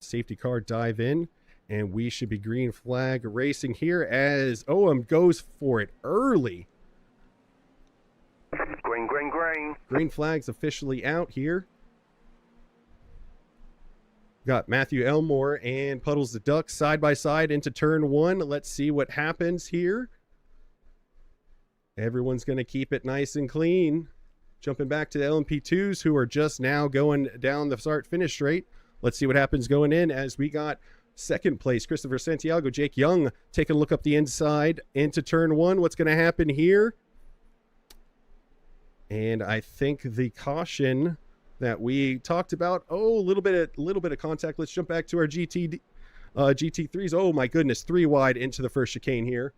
safety car dive in, and we should be green flag racing here as OM goes for it early. Green, green, green. Green flag's officially out here. Got Matthew Elmore and Puddles the Duck side by side into turn one. Let's see what happens here. Everyone's going to keep it nice and clean. Jumping back to the LMP2s, who are just now going down the start-finish straight. Let's see what happens going in as we got second place, Christopher Santiago, Jake Young taking a look up the inside into turn one. What's going to happen here? And I think the caution that we talked about, a little bit of contact. Let's jump back to our GT3s. Oh my goodness, 3 wide into the first chicane here.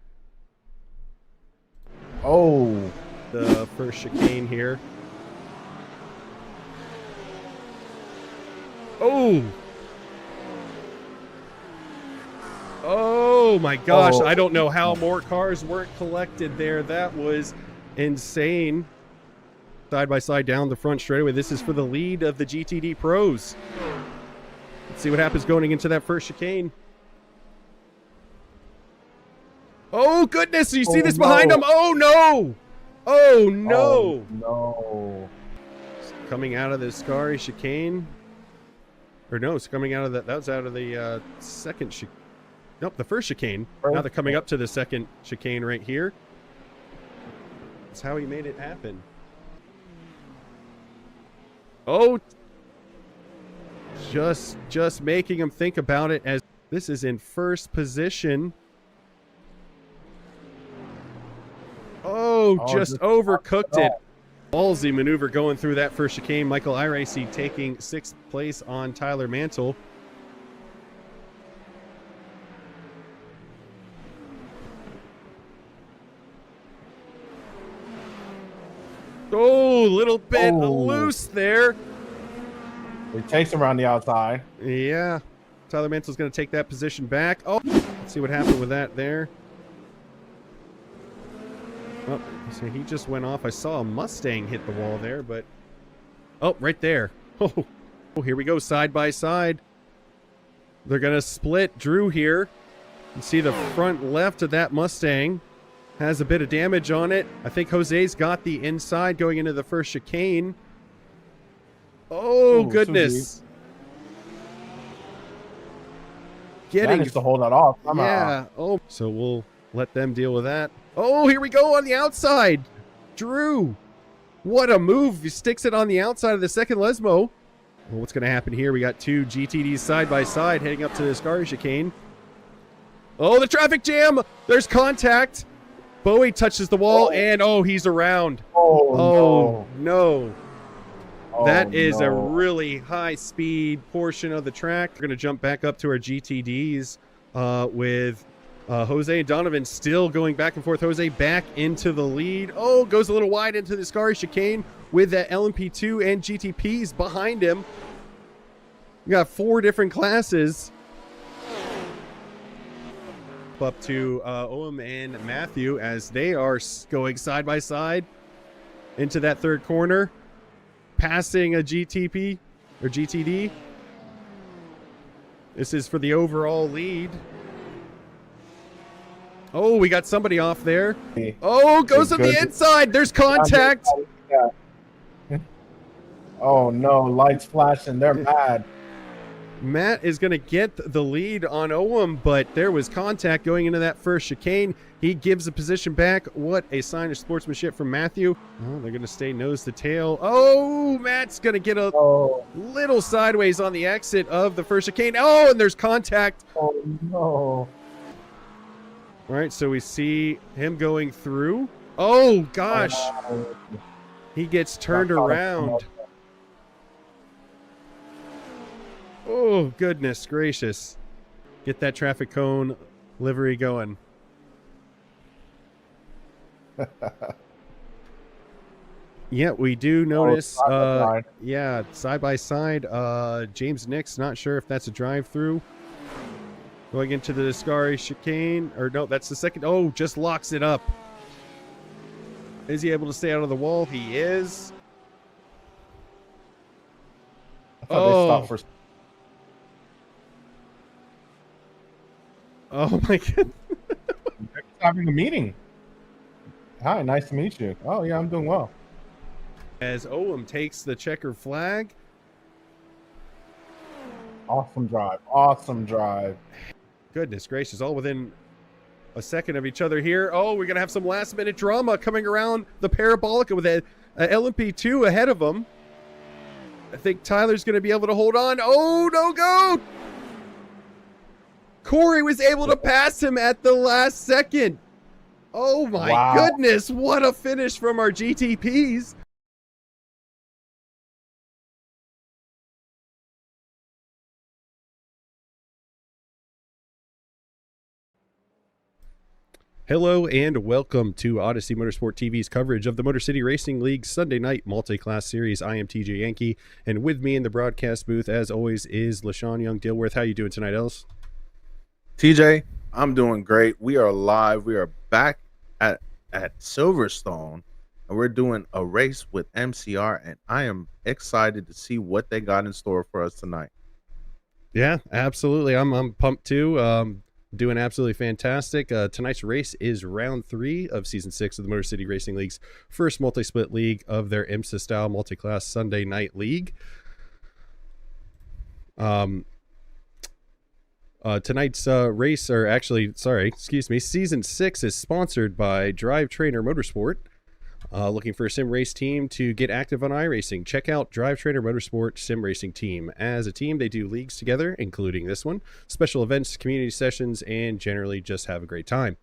Oh, the first chicane here. Oh my gosh, I don't know how more cars weren't collected there. That was insane. Side by side down the front straightaway. This is for the lead of the GTD pros. Let's see what happens going into that first chicane. Oh goodness, you see this behind him? Oh no! Oh no! Oh, no. Coming out of the Scary chicane. Or no, it's coming out of that was out of the second chicane. Nope, the first chicane. Now they're coming up to the second chicane right here. That's how he made it happen. Oh, just making him think about it as this is in first position. Oh, just overcooked it. Ballsy maneuver going through that first chicane. Michael Iracy taking 6th place on Tyler Mantle. Oh, little bit loose there. It takes him around the outside. Yeah. Tyler Mantle's going to take that position back. Oh, let's see what happened with that there. Oh, so he just went off. I saw a Mustang hit the wall there, but... Oh, right there. Oh, here we go, side by side. They're going to split Drew here. You can see the front left of that Mustang has a bit of damage on it. I think Jose's got the inside going into the first chicane. Oh, goodness. Getting to hold that off. Yeah. Oh, so we'll let them deal with that. Oh, here we go on the outside. Drew. What a move. He sticks it on the outside of the second Lesmo. Well, what's going to happen here? We got 2 GTDs side by side heading up to the Scary chicane. Oh, the traffic jam. There's contact. Bowie touches the wall, and he's around. Oh no. That is a really high-speed portion of the track. We're going to jump back up to our GTDs with Jose and Donovan still going back and forth. Jose back into the lead. Oh, goes a little wide into the Scary chicane with that LMP2 and GTPs behind him. We got 4 different classes. Up to Owen and Matthew as they are going side by side into that third corner, passing a GTP or GTD. This is for the overall lead. Oh, we got somebody off there. Oh, goes on the inside. There's contact. Oh no, lights flashing. They're mad. Matt is going to get the lead on Owen, but there was contact going into that first chicane. He gives the position back. What a sign of sportsmanship from Matthew. Oh, they're going to stay nose to tail. Oh, Matt's going to get a little sideways on the exit of the first chicane. Oh, and there's contact. Oh, no. All right, so we see him going through. Oh, gosh. He gets turned around. Oh, goodness gracious. Get that traffic cone livery going. Yeah, we do notice, yeah, side by side, James Nix, not sure if that's a drive-through. Going into the Scary chicane, or no, that's the second. Oh, just locks it up. Is he able to stay out of the wall? He is. I thought they stopped for... Oh my god. They're having a meeting. Hi, nice to meet you. Oh yeah, I'm doing well. As Olam takes the checker flag. Awesome drive. Awesome drive. Goodness gracious, all within a second of each other here. Oh, we're going to have some last minute drama coming around the Parabolica with a LMP2 ahead of them. I think Tyler's going to be able to hold on. Oh, no go! Corey was able to pass him at the last second. Oh my goodness, what a finish from our GTPs. Hello and welcome to Odyssey Motorsport TV's coverage of the Motor City Racing League Sunday Night Multi-Class Series. I am TJ Yankee, and with me in the broadcast booth, as always, is Lesean Young-Dilworth. How you doing tonight, Els? TJ, I'm doing great. We are live. We are back at Silverstone, and we're doing a race with MCR, and I am excited to see what they got in store for us tonight. Yeah, absolutely. I'm pumped too. Doing absolutely fantastic. Tonight's race is round 3 of season 6 of the Motor City Racing League's first multi-split league of their IMSA style multi-class Sunday night league. Tonight's race, or actually, sorry, excuse me, season 6 is sponsored by Drive Trainer Motorsport. Looking for a sim race team to get active on iRacing? Check out Drive Trainer Motorsport Sim Racing Team. As a team, they do leagues together, including this one, special events, community sessions, and generally just have a great time.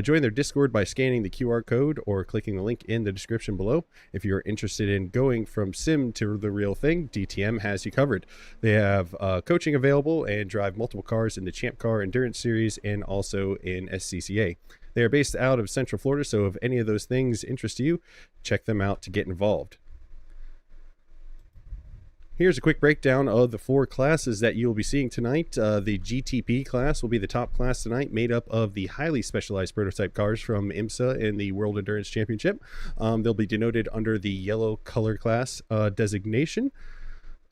Join their Discord by scanning the QR code or clicking the link in the description below. If you're interested in going from sim to the real thing, DTM has you covered. They have coaching available and drive multiple cars in the Champ Car Endurance Series and also in SCCA. They are based out of Central Florida, so if any of those things interest you, check them out to get involved. Here's a quick breakdown of the 4 classes that you'll be seeing tonight. The GTP class will be the top class tonight, made up of the highly specialized prototype cars from IMSA in the World Endurance Championship. They'll be denoted under the yellow color class designation.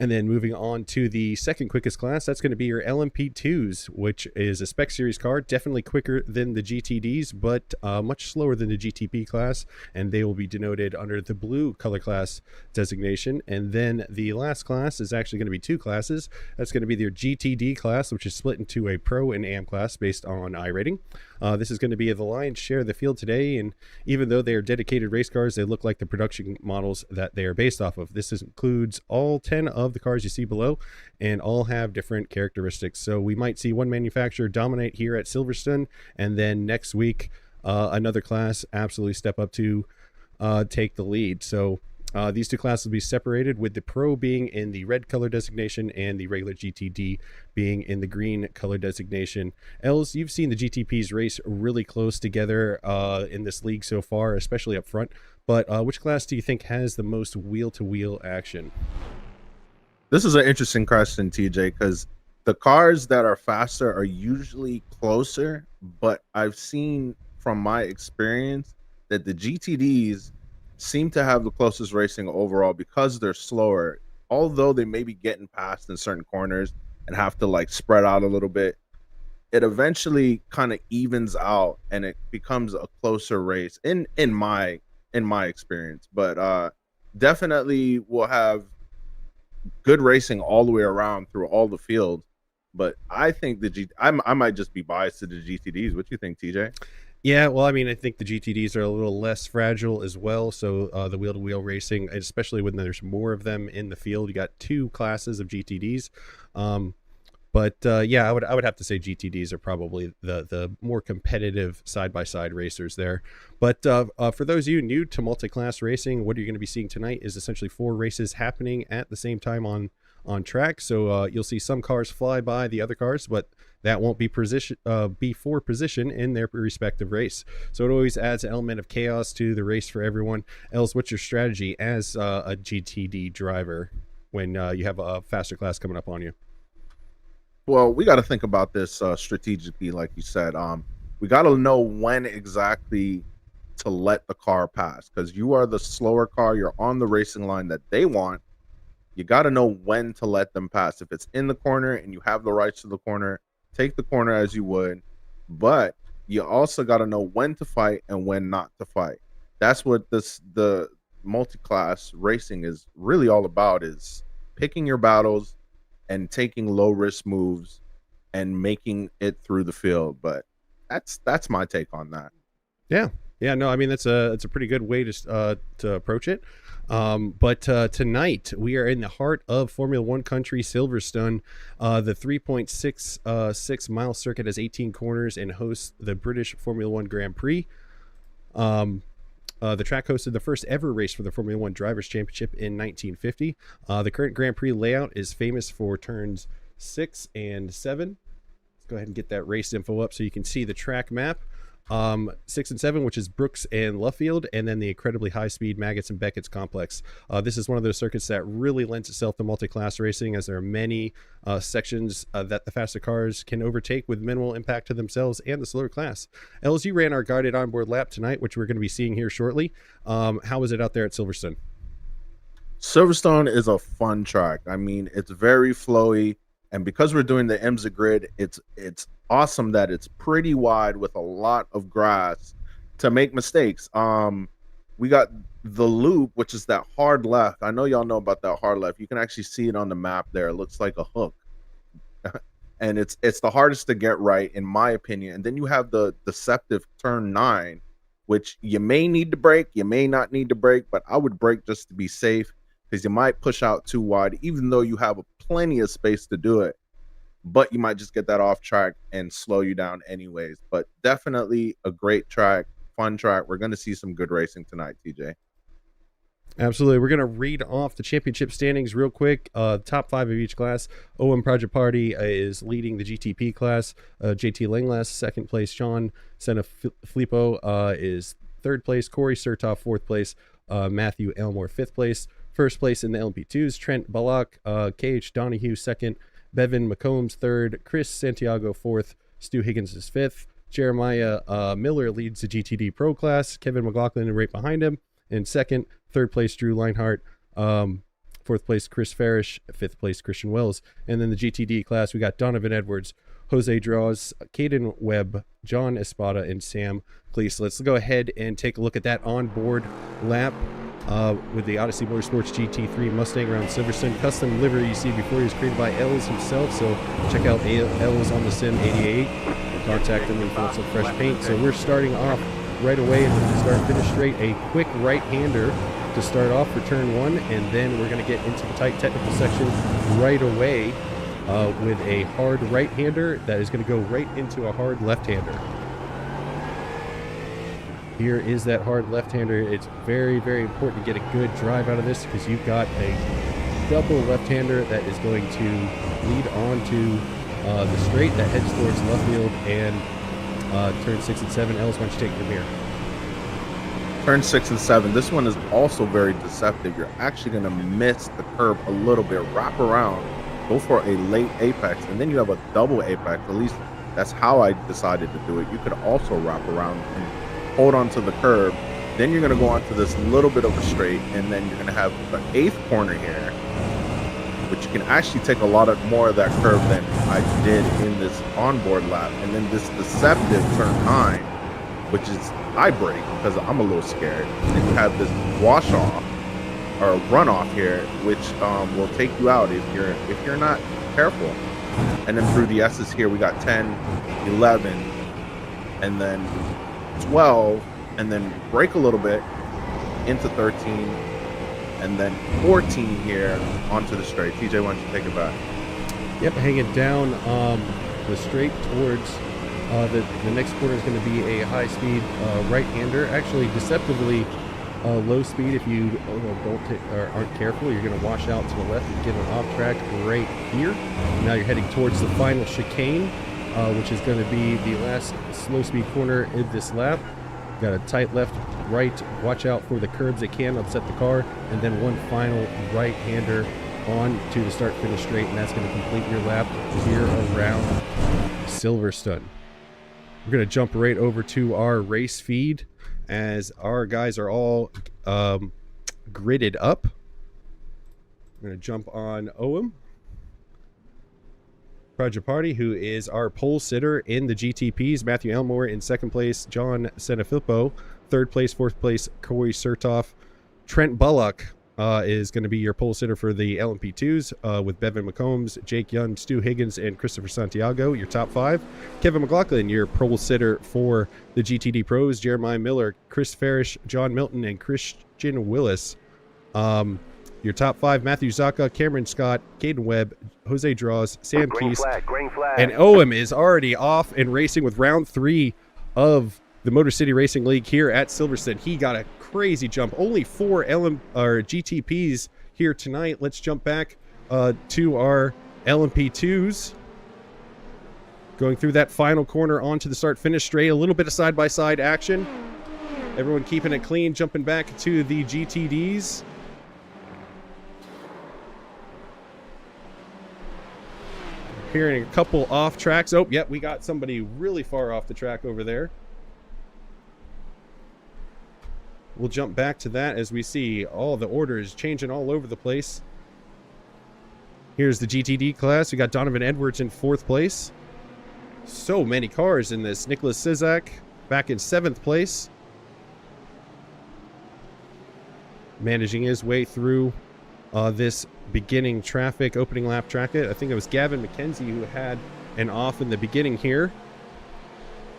And then moving on to the second quickest class, that's going to be your LMP2s, which is a spec series car, definitely quicker than the GTDs, but much slower than the GTP class, and they will be denoted under the blue color class designation. And then the last class is actually going to be 2 classes. That's going to be their GTD class, which is split into a Pro and AM class based on iRating. This is going to be the lion's share of the field today, and even though they are dedicated race cars, they look like the production models that they are based off of. This includes all 10 of the cars you see below, and all have different characteristics. So we might see one manufacturer dominate here at Silverstone, and then next week another class absolutely step up to take the lead. So these 2 classes will be separated, with the Pro being in the red color designation and the regular GTD being in the green color designation. Els, you've seen the GTPs race really close together in this league so far, especially up front. But which class do you think has the most wheel-to-wheel action? This is an interesting question, TJ, because the cars that are faster are usually closer, but I've seen from my experience that the GTDs seem to have the closest racing overall because they're slower. Although they may be getting past in certain corners and have to like spread out a little bit, it eventually kind of evens out and it becomes a closer race in my experience. But definitely we'll have good racing all the way around through all the field. But I think I might just be biased to the GTDs. What do you think, TJ? Yeah, well, I mean, I think the GTDs are a little less fragile as well. So the wheel-to-wheel racing, especially when there's more of them in the field, you got 2 classes of GTDs. Yeah, I would have to say GTDs are probably the more competitive side-by-side racers there. But for those of you new to multi-class racing, what you're going to be seeing tonight is essentially 4 races happening at the same time on track. So you'll see some cars fly by the other cars, but that won't be for position in their respective race. So it always adds an element of chaos to the race for everyone. Els, what's your strategy as a GTD driver when you have a faster class coming up on you? Well, we got to think about this strategically, like you said. We got to know when exactly to let the car pass, because you are the slower car. You're on the racing line that they want. You got to know when to let them pass. If it's in the corner and you have the rights to the corner, take the corner as you would. but you also got to know when to fight and when not to fight. That's what the multi-class racing is really all about, is picking your battles and taking low risk moves and making it through the field. But that's my take on that. Yeah, no, I mean that's a pretty good way to approach it. But tonight we are in the heart of Formula One country, Silverstone. The 3.66 mile circuit has 18 corners and hosts the British Formula One Grand Prix. The track hosted the first ever race for the Formula One Drivers' Championship in 1950. The current Grand Prix layout is famous for turns 6 and 7. Let's go ahead and get that race info up so you can see the track map. 6 and 7, which is Brooks and Luffield, and then the incredibly high-speed Maggots and Beckett's complex. This is one of those circuits that really lends itself to multi-class racing, as there are many sections that the faster cars can overtake with minimal impact to themselves and the slower class. Els, you ran our guided onboard lap tonight, which we're going to be seeing here shortly. How was it out there at Silverstone? Silverstone is a fun track. I mean, it's very flowy, and because we're doing the IMSA grid, it's awesome that it's pretty wide with a lot of grass to make mistakes. We got the loop, which is that hard left. I know y'all know about that hard left. You can actually see it on the map there. It looks like a hook. And it's the hardest to get right, in my opinion. And then you have the deceptive turn 9, which you may need to brake, you may not need to brake, but I would brake just to be safe, because you might push out too wide, even though you have plenty of space to do it. But you might just get that off track and slow you down anyways. But definitely a great track, fun track. We're going to see some good racing tonight, TJ. Absolutely. We're going to read off the championship standings real quick. Top 5 of each class. OM Project Party is leading the GTP class. JT Langlass, second place. Sean Filippo is third place. Corey Surtoff, fourth place. Matthew Elmore, fifth place. First place in the LMP2s, Trent Bullock. KH Donahue, second. Bevan McCombs, third. Chris Santiago, fourth. Stu Higgins is fifth. Jeremiah Miller leads the GTD Pro class. Kevin McLaughlin right behind him in second. Third place, Drew Leinhart. Fourth place, Chris Farish. Fifth place, Christian Wells. And then the GTD class, we got Donovan Edwards, Jose Draws, Caden Webb, John Espada, and Sam Cleese. Let's go ahead and take a look at that onboard lap with the Odyssey Motorsports GT3 Mustang around Silverstone. Custom livery you see before you is created by Els himself, so check out Els on the Sim 88. Contact him and fill some fresh paint. So we're starting off right away and start finish straight. A quick right-hander to start off for turn 1, and then we're going to get into the tight technical section right away with a hard right-hander that is going to go right into a hard left-hander. Here is that hard left-hander. It's very, very important to get a good drive out of this, because you've got a double left-hander that is going to lead on to the straight that heads towards Luffield and turn 6 and 7. Els, why don't you take from here? Turn 6 and 7. This one is also very deceptive. You're actually going to miss the curb a little bit. Wrap around, go for a late apex, and then you have a double apex. At least that's how I decided to do it. You could also wrap around and hold on to the curb. Then you're going to go onto this little bit of a straight, and then you're going to have the 8th corner here, which you can actually take a lot more of that curve than I did in this onboard lap. And then this deceptive turn 9, which is I brake because I'm a little scared. And then you have this wash off or runoff here, which will take you out if you're not careful. And then through the S's here, we got 10, 11, and then 12, and then brake a little bit into 13, and then 14 here onto the straight. TJ, why don't you take it back? Yep, hang it down the straight towards the next corner is going to be a high-speed right-hander. Actually, deceptively low speed. If you aren't careful, you're going to wash out to the left and get an off-track right here. Now you're heading towards the final chicane, which is going to be the last slow-speed corner in this lap. Got a tight left, right. Watch out for the curbs that can upset the car, and then one final right-hander on to the start-finish straight, and that's going to complete your lap here around Silverstone. We're going to jump right over to our race feed as our guys are all gridded up. I'm going to jump on OM. Prajaparty, who is our pole sitter in the GTPs. Matthew Elmore in second place. John Senefilippo, third place. Fourth place, Corey Sertoff. Trent Bullock is going to be your pole sitter for the LMP2s with Bevan McCombs, Jake Young, Stu Higgins, and Christopher Santiago, your top 5. Kevin McLaughlin, your pole sitter for the GTD Pros. Jeremiah Miller, Chris Farish, John Milton, and Christian Willis. Your top 5, Matthew Zaka, Cameron Scott, Caden Webb, Jose Draws, Sam Keese. Green flag. And Owen is already off and racing with round 3 of the Motor City Racing League here at Silverstone. He got a crazy jump. Only 4 GTPs here tonight. Let's jump back to our LMP2s. Going through that final corner onto the start-finish straight. A little bit of side-by-side action. Everyone keeping it clean. Jumping back to the GTDs. Hearing a couple off tracks. Oh, yep, we got somebody really far off the track over there. We'll jump back to that as we see all the orders changing all over the place. Here's the GTD class. We got Donovan Edwards in 4th place. So many cars in this. Nicholas Sizak back in 7th place. Managing his way through this beginning traffic, opening lap tracket. I think it was Gavin McKenzie who had an off in the beginning here.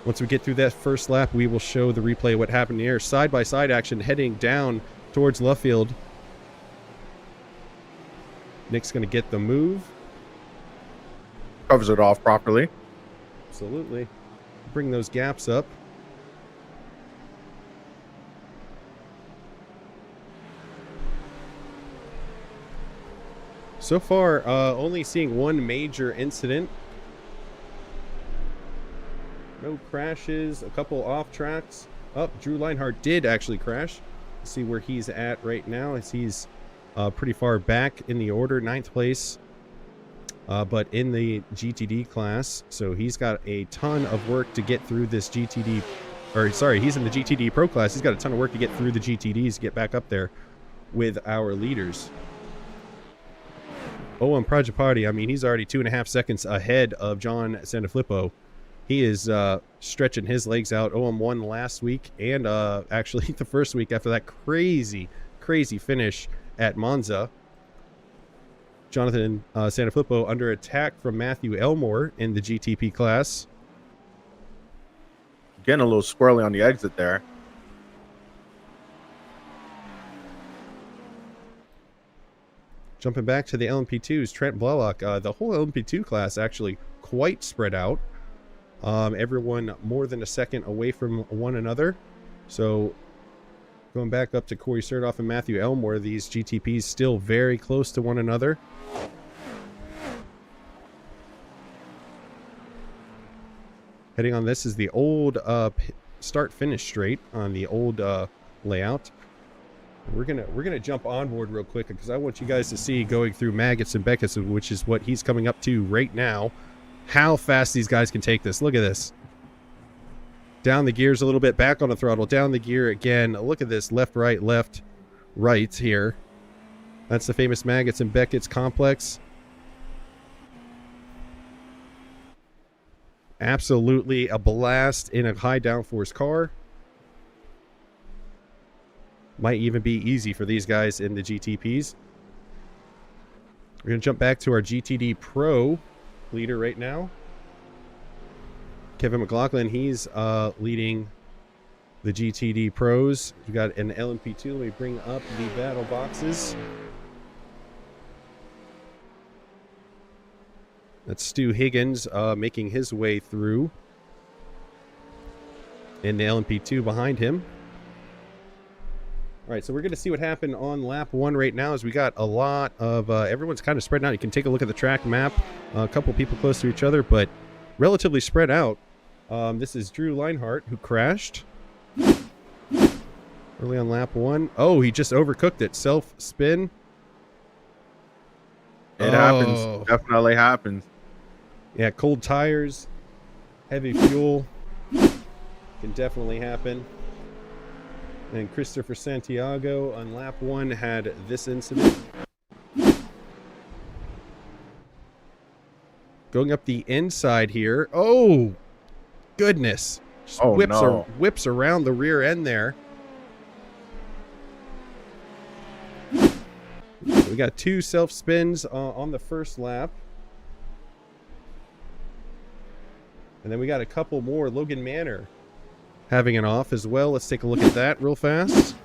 Once we get through that first lap, we will show the replay of what happened here. Side-by-side action heading down towards Luffield. Nick's going to get the move. Covers it off properly. Absolutely. Bring those gaps up. So far, only seeing one major incident. No crashes, a couple off tracks. Oh, Drew Leinhardt did actually crash. Let's see where he's at right now. As he's pretty far back in the order, 9th place. But in the GTD class, so he's got a ton of work to get through this GTD, or sorry, he's in the GTD Pro class. He's got a ton of work to get through the GTDs to get back up there with our leaders. Oh, and Prajaparty, I mean, he's already 2.5 seconds ahead of John Sanefilippo. He is stretching his legs out. OM won last week and actually the first week after that crazy finish at Monza. Jonathan Sanefilippo under attack from Matthew Elmore in the GTP class. Getting a little squirrely on the exit there. Jumping back to the LMP2s, Trent Blalock. The whole LMP2 class actually quite spread out. Everyone more than a second away from one another. So going back up to Corey Sertoff and Matthew Elmore, these GTPs still very close to one another. Heading on, this is the old start-finish straight on the old layout. We're gonna jump on board real quick because I want you guys to see, going through Maggots and Beckett's, which is what he's coming up to right now, how fast these guys can take this. Look at this. Down the gears a little bit, back on the throttle, down the gear again. Look at this, left, right here. That's the famous Maggots and Beckett's complex. Absolutely a blast in a high downforce car. Might even be easy for these guys in the GTPs. We're going to jump back to our GTD Pro leader right now. Kevin McLaughlin, he's leading the GTD Pros. We've got an LMP2. Let me bring up the battle boxes. That's Stu Higgins making his way through. And the LMP2 behind him. All right, so we're going to see what happened on lap 1 right now, as we got a lot of, everyone's kind of spread out. You can take a look at the track map. A couple people close to each other, but relatively spread out. This is Drew Leinhardt, who crashed early on lap 1. Oh, he just overcooked it. Self-spin. It happens. Definitely happens. Yeah, cold tires, heavy fuel. Can definitely happen. And Christopher Santiago on lap 1 had this incident. Going up the inside here. Oh, goodness. Just Oh, no. whips around the rear end there. We got 2 self spins on the first lap. And then we got a couple more. Logan Manor having an off as well. Let's take a look at that real fast.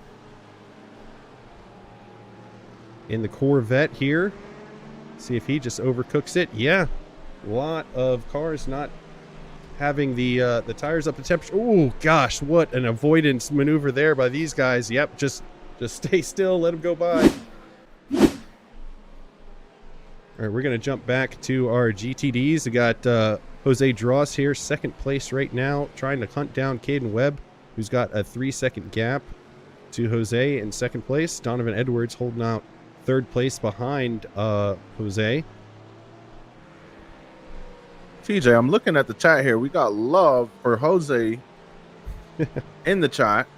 In the Corvette here. See if he just overcooks it. Yeah. A lot of cars not having the tires up to temperature. Oh, gosh. What an avoidance maneuver there by these guys. Yep. Just stay still. Let them go by. All right, we're going to jump back to our GTDs. We got Jose Dross here, 2nd place right now, trying to hunt down Caden Webb, who's got a 3-second gap to Jose in 2nd place. Donovan Edwards holding out 3rd place behind Jose. TJ, I'm looking at the chat here. We got love for Jose in the chat.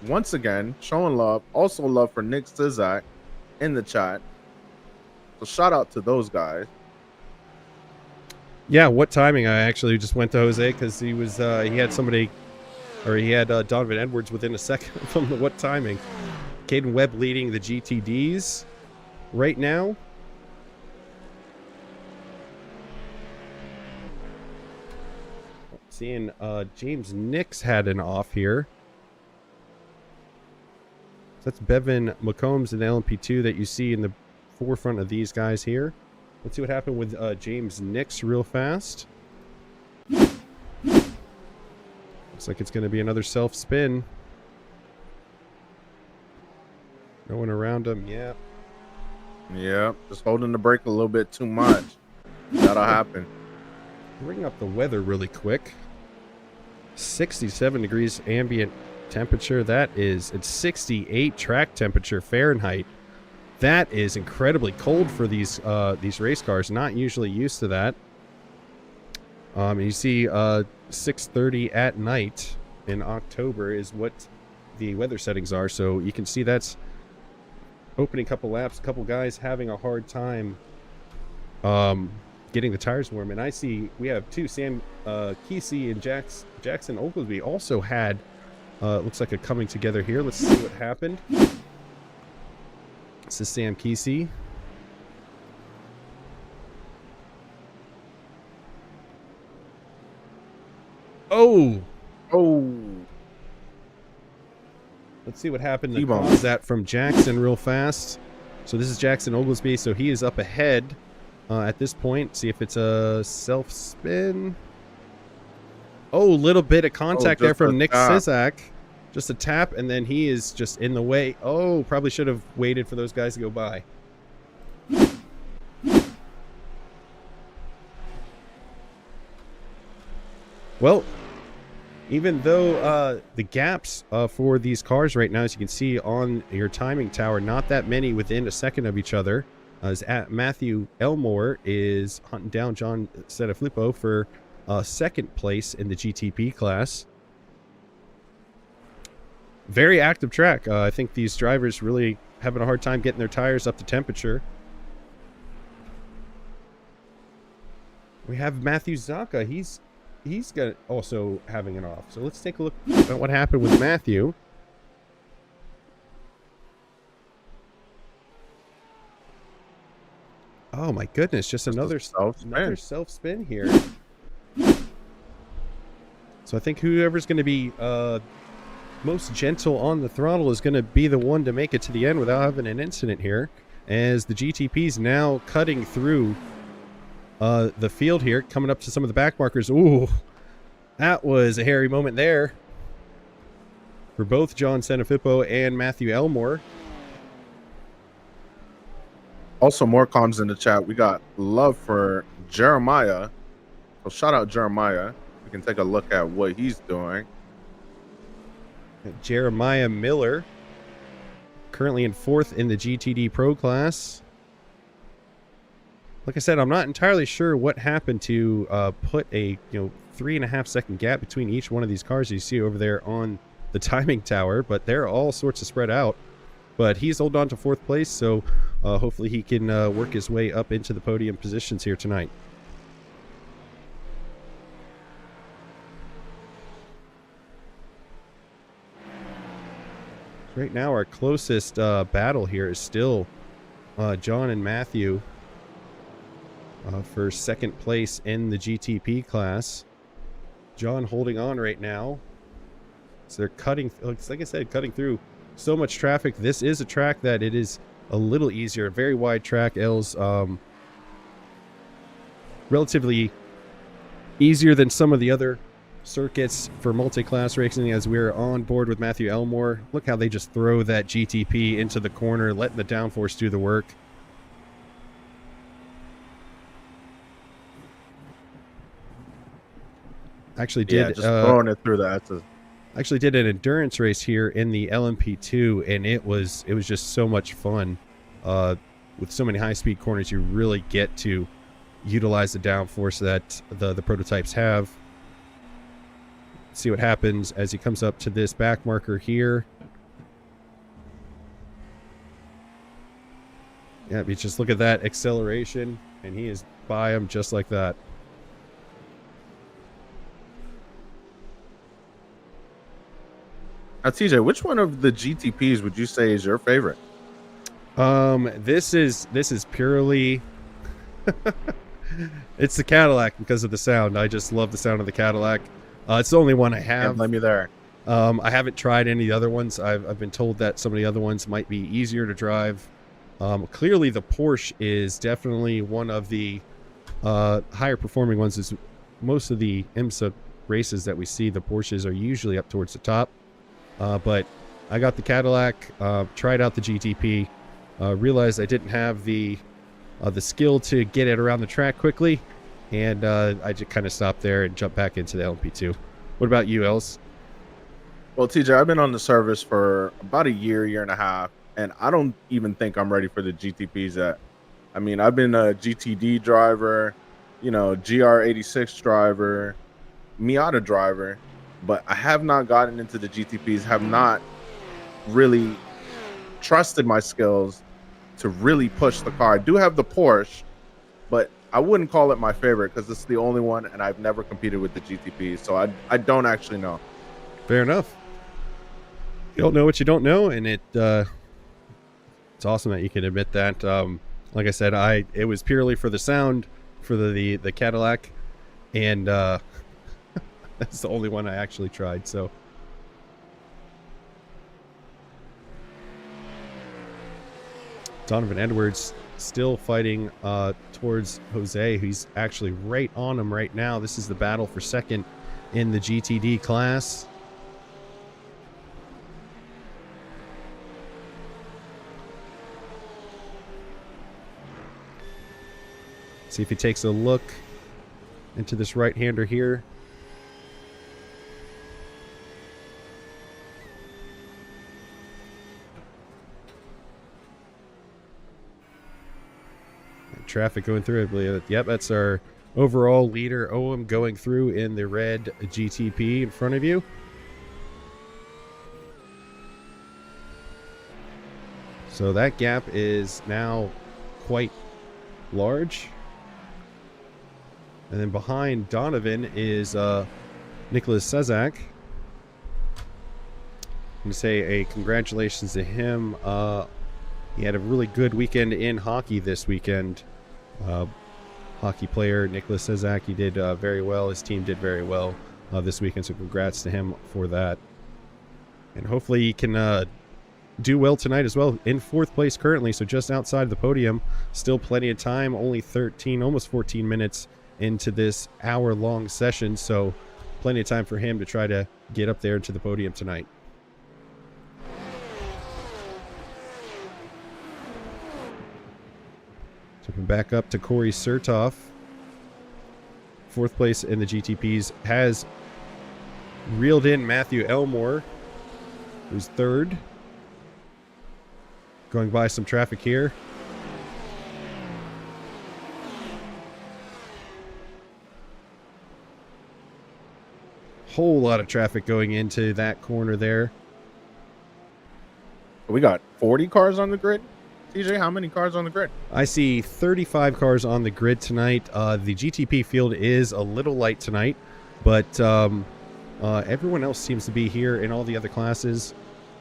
Once again, showing love. Also love for Nick Sizak in the chat. So shout out to those guys. Yeah, what timing? I actually just went to Jose because he was he had somebody, or he had Donovan Edwards within a second from the what timing. Caden Webb leading the GTDs right now. Seeing James Nix had an off here. So that's Bevan McCombs in the LMP2 that you see in the forefront of these guys here. Let's see what happened with James Nix real fast. Looks like it's going to be another self-spin. No one around him. Yeah. Yeah, just holding the brake a little bit too much. That'll happen. Bring up the weather really quick. 67 degrees ambient temperature. That is, it's 68 track temperature Fahrenheit. That is incredibly cold for these race cars. Not usually used to that. You see 6:30 at night in October is what the weather settings are. So you can see that's opening couple laps. A couple guys having a hard time getting the tires warm. And I see we have 2. Sam Kesey and Jackson Oglesby also had looks like a coming together here. Let's see what happened. This is Sam Kesey. Oh! Let's see what happened to cause that from Jackson real fast. So this is Jackson Oglesby, so he is up ahead at this point. See if it's a self-spin. Oh, little bit of contact there from Nick Sizak. Just a tap, and then he is just in the way. Oh, probably should have waited for those guys to go by. Well, even though the gaps for these cars right now, as you can see on your timing tower, not that many within a second of each other, as Matthew Elmore is hunting down John Setaflippo for 2nd place in the GTP class. Very active track. I think these drivers really having a hard time getting their tires up to temperature. We have Matthew Zaka. He's got also having an off. So let's take a look at what happened with Matthew. Oh my goodness, just another self-spin here. So I think whoever's going to be most gentle on the throttle is going to be the one to make it to the end without having an incident here, as the GTP's now cutting through the field here, coming up to some of the back markers. Ooh, that was a hairy moment there for both John Setaflippo and Matthew Elmore. Also, more comms in the chat. We got love for Jeremiah. So shout out Jeremiah. We can take a look at what he's doing. Jeremiah Miller, currently in 4th in the GTD Pro class. Like I said, I'm not entirely sure what happened to put a 3.5 second gap between each one of these cars you see over there on the timing tower, but they're all sorts of spread out. But he's holding on to 4th place, so hopefully he can work his way up into the podium positions here tonight. Right now, our closest battle here is still John and Matthew for second place in the GTP class. John holding on right now. So they're cutting, like I said, cutting through so much traffic. This is a track that it is a little easier. Very wide track. L's relatively easier than some of the other circuits for multi-class racing, as we're on board with Matthew Elmore. Look how they just throw that GTP into the corner, letting the downforce do the work. Actually did just throwing it through that. Actually did an endurance race here in the LMP2, and it was just so much fun. With so many high-speed corners, you really get to utilize the downforce that the prototypes have. See what happens as he comes up to this back marker here. Yeah, you just look at that acceleration, and he is by him just like that. Now, TJ, which one of the GTPs would you say is your favorite? This is purely it's the Cadillac because of the sound. I just love the sound of the Cadillac. It's the only one I have. Can't blame me there. I haven't tried any of the other ones. I've been told that some of the other ones might be easier to drive. Clearly the Porsche is definitely one of the higher performing ones. Is most of the IMSA races that we see, the Porsches are usually up towards the top. But I got the Cadillac, tried out the GTP, realized I didn't have the skill to get it around the track quickly, and I just kind of stopped there and jumped back into the LMP2. What about you, Els? Well, TJ, I've been on the service for about a year and a half, and I don't even think I'm ready for the GTPs yet. I mean, I've been a GTD driver, GR86 driver, Miata driver, but I have not gotten into the GTPs, have not really trusted my skills to really push the car. I do have the Porsche, but I wouldn't call it my favorite because it's the only one, and I've never competed with the GTPs, so I don't actually know. Fair enough. You don't know what you don't know, and it's awesome that you can admit that. Like I said, it was purely for the sound, for the Cadillac, and that's the only one I actually tried. So Donovan Edwards still fighting towards Jose, who's actually right on him right now. This is the battle for second in the GTD class. See if he takes a look into this right-hander here. Traffic going through, I believe. Yep, that's our overall leader, Owen, going through in the red GTP in front of you. So that gap is now quite large. And then behind Donovan is Nicholas Sezak. I'm going to say a congratulations to him. He had a really good weekend in hockey this weekend. Hockey player Nicholas Sezak, he did very well. His team did very well this weekend, so congrats to him for that. And hopefully he can do well tonight as well. In fourth place currently, so just outside the podium. Still plenty of time, only 13, almost 14 minutes into this hour-long session, so plenty of time for him to try to get up there to the podium tonight. Jumping back up to Corey Sertoff. Fourth place in the GTPs has reeled in Matthew Elmore, who's third. Going by some traffic here. Whole lot of traffic going into that corner there. We got 40 cars on the grid. TJ, how many cars on the grid? I see 35 cars on the grid tonight. The GTP field is a little light tonight, but everyone else seems to be here in all the other classes.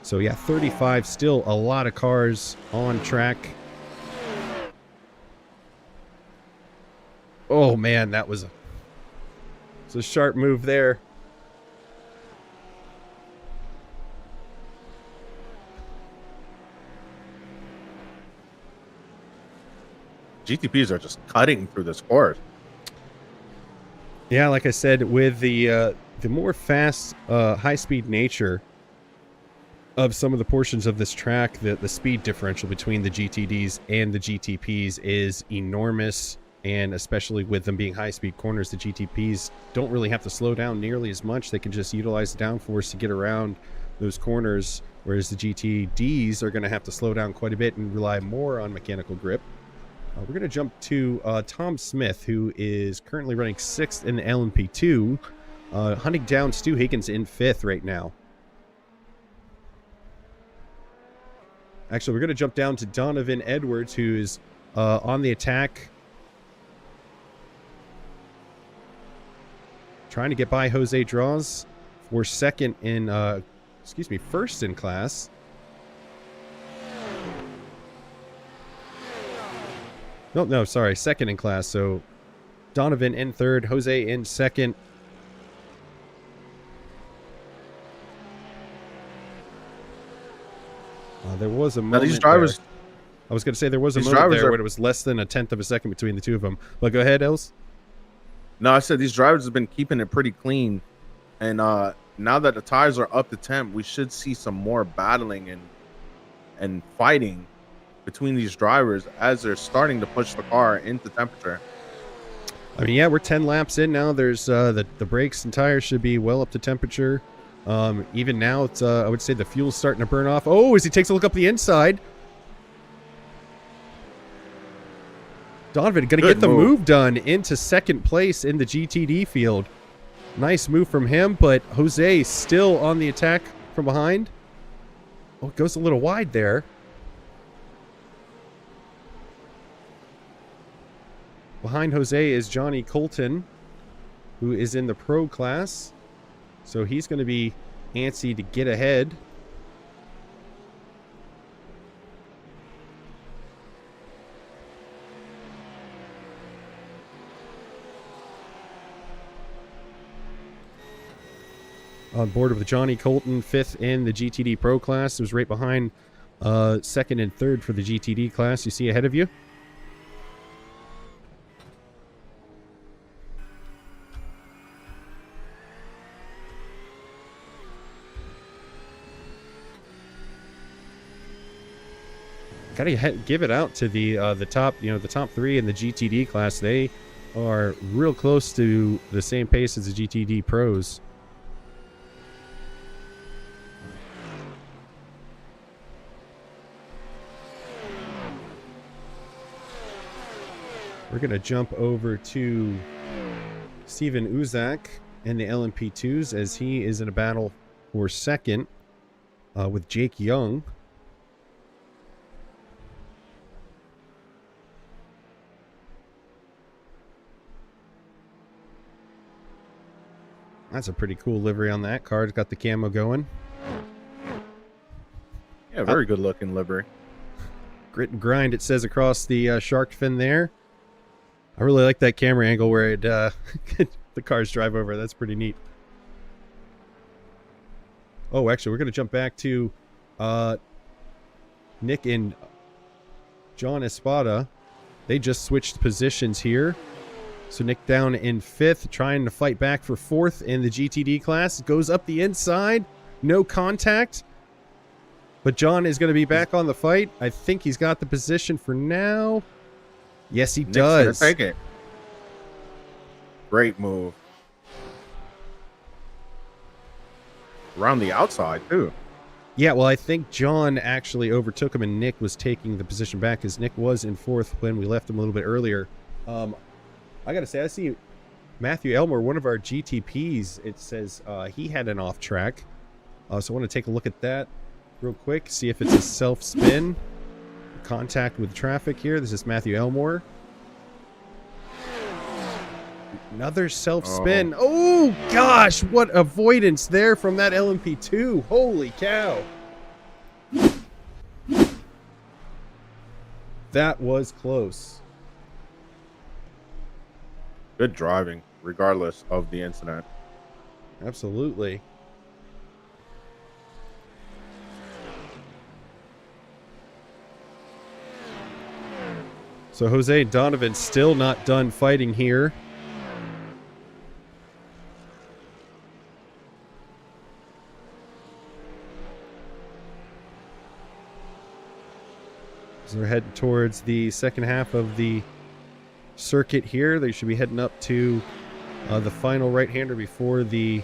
So yeah, 35, still a lot of cars on track. Oh man, that was a sharp move there. GTPs are just cutting through this course. Yeah, like I said, with the more fast, high-speed nature of some of the portions of this track, the speed differential between the GTDs and the GTPs is enormous, and especially with them being high-speed corners, the GTPs don't really have to slow down nearly as much. They can just utilize the downforce to get around those corners, whereas the GTDs are going to have to slow down quite a bit and rely more on mechanical grip. We're going to jump to Tom Smith, who is currently running 6th in the LMP2, hunting down Stu Higgins in 5th right now. Actually, we're going to jump down to Donovan Edwards, who is on the attack, trying to get by Jose Draws for first in class. No, sorry, second in class. So Donovan in 3rd, Jose in 2nd. There was a moment. Now these drivers, there. I was going to say there was a moment there where it was less than 1/10 of a second between the two of them. But go ahead, Els. No, I said these drivers have been keeping it pretty clean, and now that the tires are up to temp, we should see some more battling and fighting between these drivers as they're starting to push the car into temperature. I mean, yeah, we're 10 laps in now. There's the brakes and tires should be well up to temperature. Even now, it's I would say the fuel's starting to burn off. Oh, as he takes a look up the inside. Donovan going to get the move done into 2nd place in the GTD field. Nice move from him, but Jose still on the attack from behind. Oh, it goes a little wide there. Behind Jose is Johnny Colton, who is in the pro class. So he's going to be antsy to get ahead. On board with Johnny Colton, 5th in the GTD Pro class. It was right behind 2nd and 3rd for the GTD class. You see ahead of you? Gotta give it out to the top, the top 3 in the GTD class. They are real close to the same pace as the GTD pros. We're going to jump over to Steven Uzak in the LMP2s as he is in a battle for 2nd with Jake Young. That's a pretty cool livery on that car. It's got the camo going. Yeah, very good looking livery. Grit and grind, it says across the shark fin there. I really like that camera angle where it the cars drive over. That's pretty neat. Oh, actually, we're going to jump back to Nick and John Espada. They just switched positions here. So Nick down in 5th, trying to fight back for 4th in the GTD class. Goes up the inside. No contact. But John is going to be back on the fight. I think he's got the position for now. Yes, he does. Nick's gonna take it. Great move. Around the outside, too. Yeah, well, I think John actually overtook him and Nick was taking the position back because Nick was in 4th when we left him a little bit earlier. I got to say, I see Matthew Elmore, one of our GTPs. It says he had an off track. So I want to take a look at that real quick, see if it's a self-spin. Contact with traffic here. This is Matthew Elmore. Another self-spin. Oh, gosh, what avoidance there from that LMP2. Holy cow. That was close. Good driving, regardless of the incident. Absolutely. So Jose and Donovan still not done fighting here. So they're heading towards the second half of the circuit here. They should be heading up to the final right-hander before the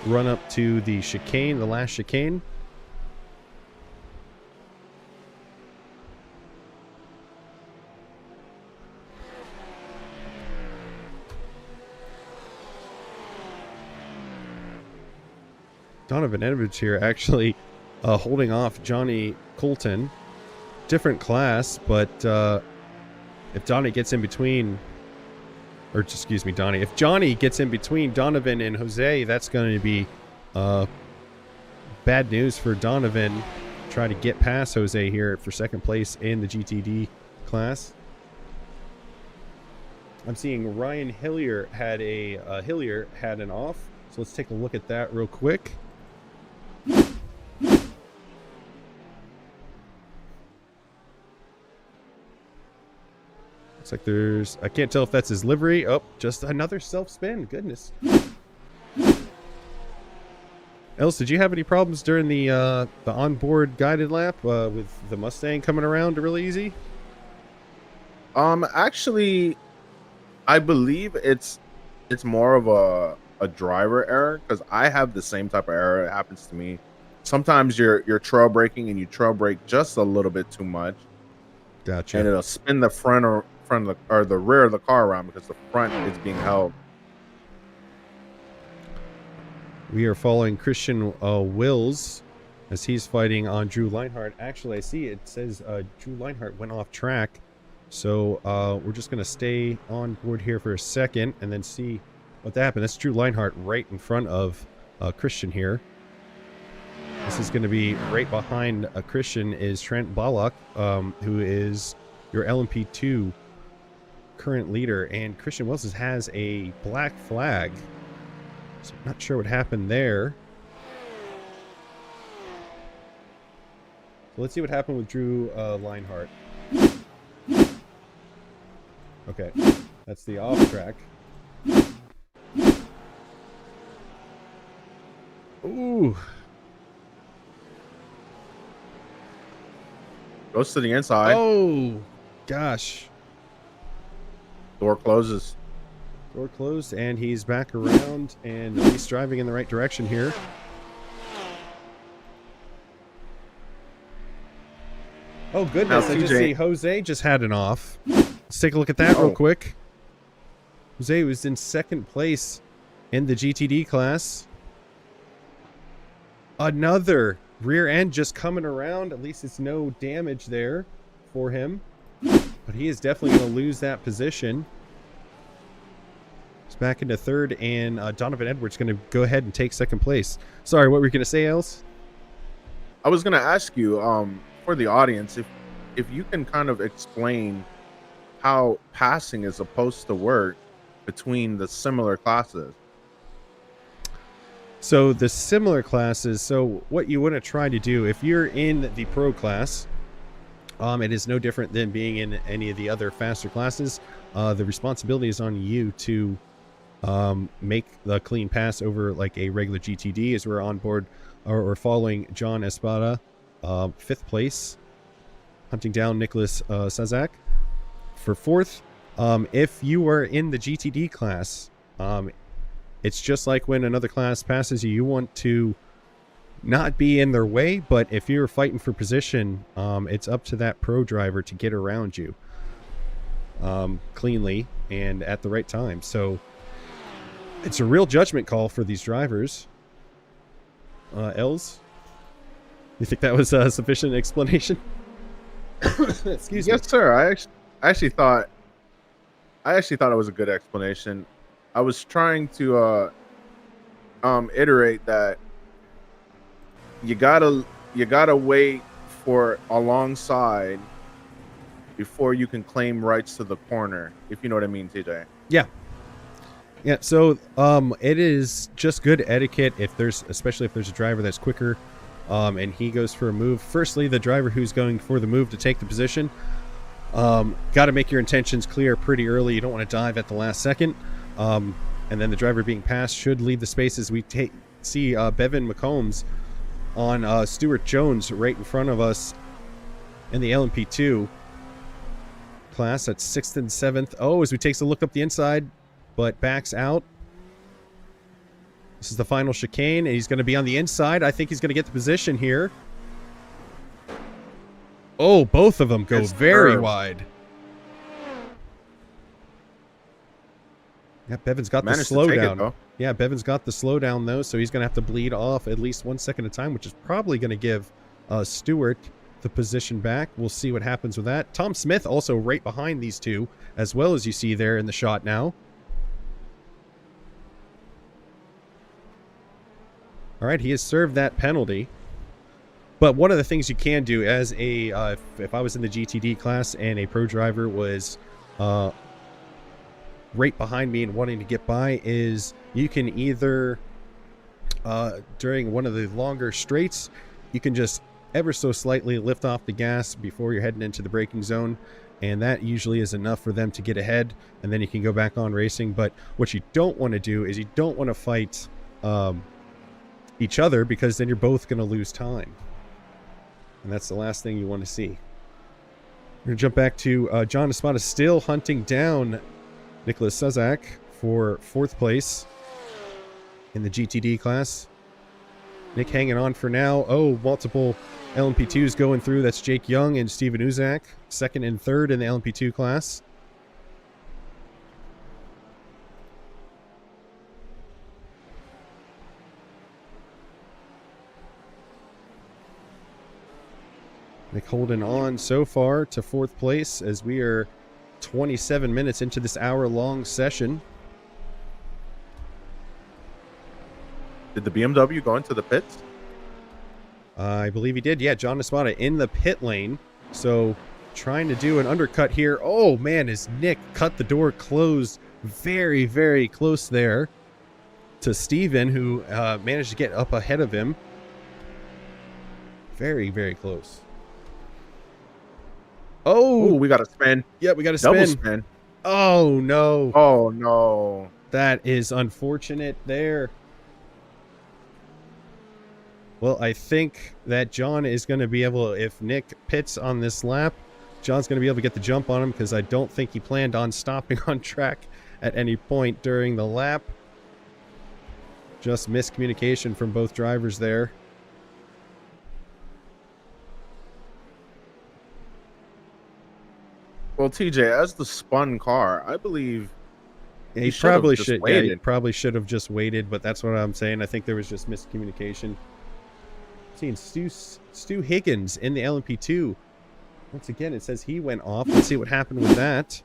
run up to the chicane, the last chicane. Donovan Edwards here actually holding off Johnny Colton. Different class, but if Donnie gets in between, or excuse me, Donnie, if Johnny gets in between Donovan and Jose, that's going to be bad news for Donovan. Try to get past Jose here for second place in the GTD class. I'm seeing Ryan Hillier had an off, so let's take a look at that real quick. Looks like there's, I can't tell if that's his livery. Oh, just another self-spin. Goodness. Els, did you have any problems during the onboard guided lap with the Mustang coming around really easy? Actually, I believe it's more of a driver error, because I have the same type of error. It happens to me. Sometimes you're trail braking and you trail brake just a little bit too much. Gotcha. And it'll spin the front or the rear of the car around because the front is being held. We are following Christian Wills as he's fighting on Drew Leinhardt. Actually, I see it says Drew Leinhardt went off track. So we're just going to stay on board here for a second and then see what happened. That's Drew Leinhardt right in front of Christian here. This is going to be right behind Christian is Trent Ballock, who is your LMP2 current leader. And Christian Wilson has a black flag. So I'm not sure what happened there. So let's see what happened with Drew Leinhardt. Okay, that's the off track. Ooh. Goes to the inside. Oh, gosh. Door closes. Door closed, and he's back around, and he's driving in the right direction here. Oh, goodness. Now, I just see Jose just had an off. Let's take a look at that real quick. Jose was in second place in the GTD class. Another rear end just coming around. At least it's no damage there for him. But he is definitely going to lose that position. He's back into third, and Donovan Edwards going to go ahead and take second place. Sorry, what were you going to say, Els? I was going to ask you, for the audience, if you can kind of explain how passing is supposed to work between the similar classes. So the similar classes, so what you want to try to do, if you're in the pro class, it is no different than being in any of the other faster classes. The responsibility is on you to make the clean pass over like a regular GTD, as we're on board or following John Espada, 5th place, hunting down Nicholas Sazak for 4th. If you are in the GTD class, it's just like when another class passes you, you want to not be in their way, but if you're fighting for position, it's up to that pro driver to get around you cleanly and at the right time. So it's a real judgment call for these drivers. Els, you think that was a sufficient explanation? Excuse me. Yes, sir. I actually thought it was a good explanation. I was trying to iterate that you gotta wait for alongside before you can claim rights to the corner, if you know what I mean, TJ. Yeah. Yeah, so it is just good etiquette especially if there's a driver that's quicker and he goes for a move. Firstly, the driver who's going for the move to take the position, got to make your intentions clear pretty early. You don't want to dive at the last second. And then the driver being passed should leave the spaces. We see Bevan McCombs on Stuart Jones right in front of us in the LMP2 class at 6th and 7th. Oh, as we takes a look up the inside, but backs out. This is the final chicane, and he's going to be on the inside. I think he's going to get the position here. Oh, both of them go very wide. Yeah, Bevan's got the slowdown. Yeah, Bevan's got the slowdown, though, so he's going to have to bleed off at least 1 second at a time, which is probably going to give Stewart the position back. We'll see what happens with that. Tom Smith also right behind these two, as well as you see there in the shot now. All right, he has served that penalty. But one of the things you can do as a, if I was in the GTD class and a pro driver was right behind me and wanting to get by, is you can either, during one of the longer straights, you can just ever so slightly lift off the gas before you're heading into the braking zone. And that usually is enough for them to get ahead. And then you can go back on racing. But what you don't want to do is you don't want to fight each other, because then you're both going to lose time. And that's the last thing you want to see. We're going to jump back to John Espada still hunting down Nicholas Suzak for 4th place in the GTD class. Nick hanging on for now. Oh, multiple LMP2s going through. That's Jake Young and Steven Uzak, 2nd and 3rd in the LMP2 class. Nick holding on so far to 4th place as we are 27 minutes into this hour-long session. Did the BMW go into the pits? I believe he did. Yeah, John Espada in the pit lane. So trying to do an undercut here. Oh, man, as Nick cut the door closed very, very close there to Steven, who managed to get up ahead of him. Very, very close. Oh, we got a spin. Yeah, we got a spin. Double spin. Oh, no. Oh, no. That is unfortunate there. Well, I think that John is going to be able, if Nick pits on this lap, John's going to be able to get the jump on him, because I don't think he planned on stopping on track at any point during the lap. Just miscommunication from both drivers there. Well, TJ, as the spun car, I believe he probably should. Yeah, he probably should have just waited, but that's what I'm saying. I think there was just miscommunication. Seeing Stu Higgins in the LMP2. Once again, it says he went off. Let's see what happened with that.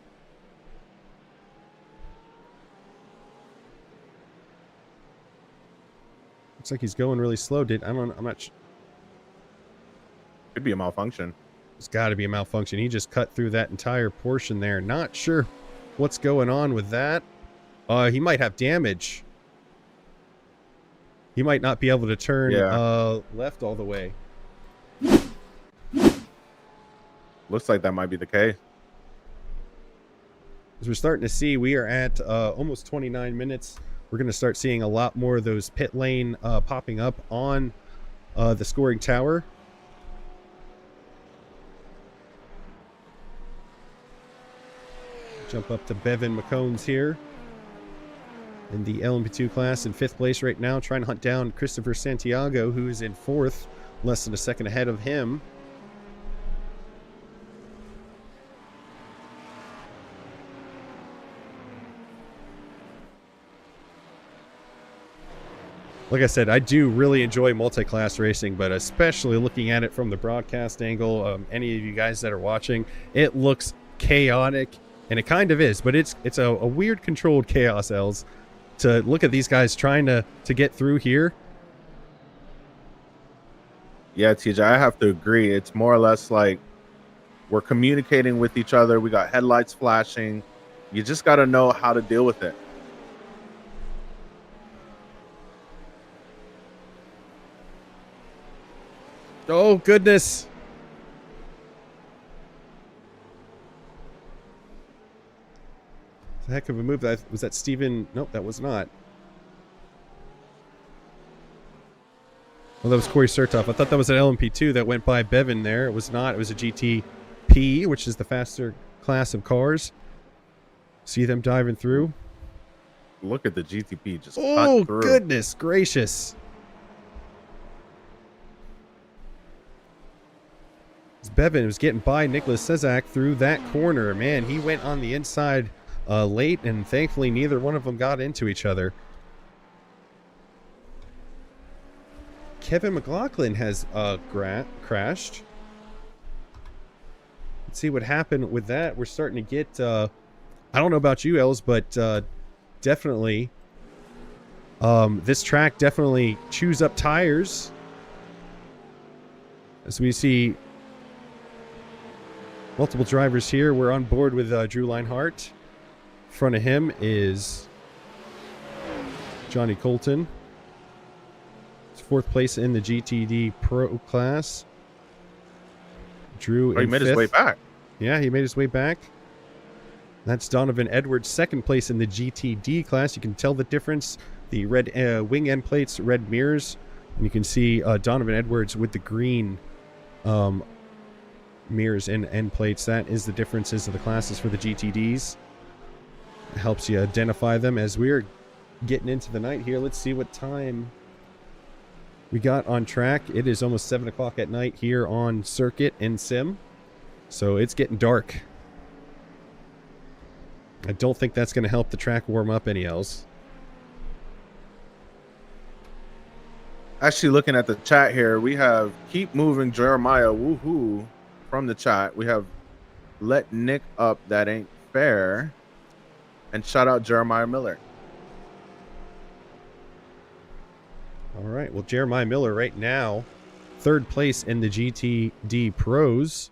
Looks like he's going really slow. I'm not sure. Could be a malfunction. It's got to be a malfunction. He just cut through that entire portion there. Not sure what's going on with that. He might have damage. He might not be able to turn left all the way. Looks like that might be the case. As we're starting to see, we are at almost 29 minutes. We're going to start seeing a lot more of those pit lane popping up on the scoring tower. Jump up to Bevan McCombs here in the LMP2 class in 5th place right now, trying to hunt down Christopher Santiago, who is in 4th, less than a second ahead of him. Like I said, I do really enjoy multi-class racing, but especially looking at it from the broadcast angle, any of you guys that are watching, it looks chaotic, and it kind of is, but it's a weird controlled chaos, Els, to look at these guys trying to get through here. Yeah, TJ, I have to agree. It's more or less like We're communicating with each other. We got headlights flashing. You just got to know how to deal with it. Oh, goodness. It's a heck of a move. Was that Steven? Nope, that was not. Well, that was Corey Sertoff. I thought that was an LMP2 that went by Bevan there. It was not. It was a GTP, which is the faster class of cars. See them diving through. Look at the GTP just oh, cut through. Goodness gracious. Bevan was getting by Nicholas Cezak through that corner. Man, he went on the inside late, and thankfully neither one of them got into each other. Kevin McLaughlin has crashed. Let's see what happened with that. We're starting to get... I don't know about you, Els, but definitely... this track definitely chews up tires. As we see... multiple drivers here. We're on board with Drew Leinhart. In front of him is Johnny Colton. It's 4th place in the GTD Pro class. Drew he made his way back. Yeah, he made his way back. That's Donovan Edwards, 2nd place in the GTD class. You can tell the difference. The red wing end plates, red mirrors. And you can see Donovan Edwards with the green mirrors and end plates. That is the differences of the classes for the GTDs. It helps you identify them as we're getting into the night here. Let's see what time we got on track. It is almost 7 o'clock at night here on circuit in sim. So it's getting dark. I don't think that's going to help the track warm up any else. Actually, looking at the chat here, we have Keep Moving Jeremiah woohoo from the chat. We have Let Nick Up That Ain't Fair, and shout out Jeremiah Miller. All right, well, Jeremiah Miller right now 3rd place in the GTD Pros.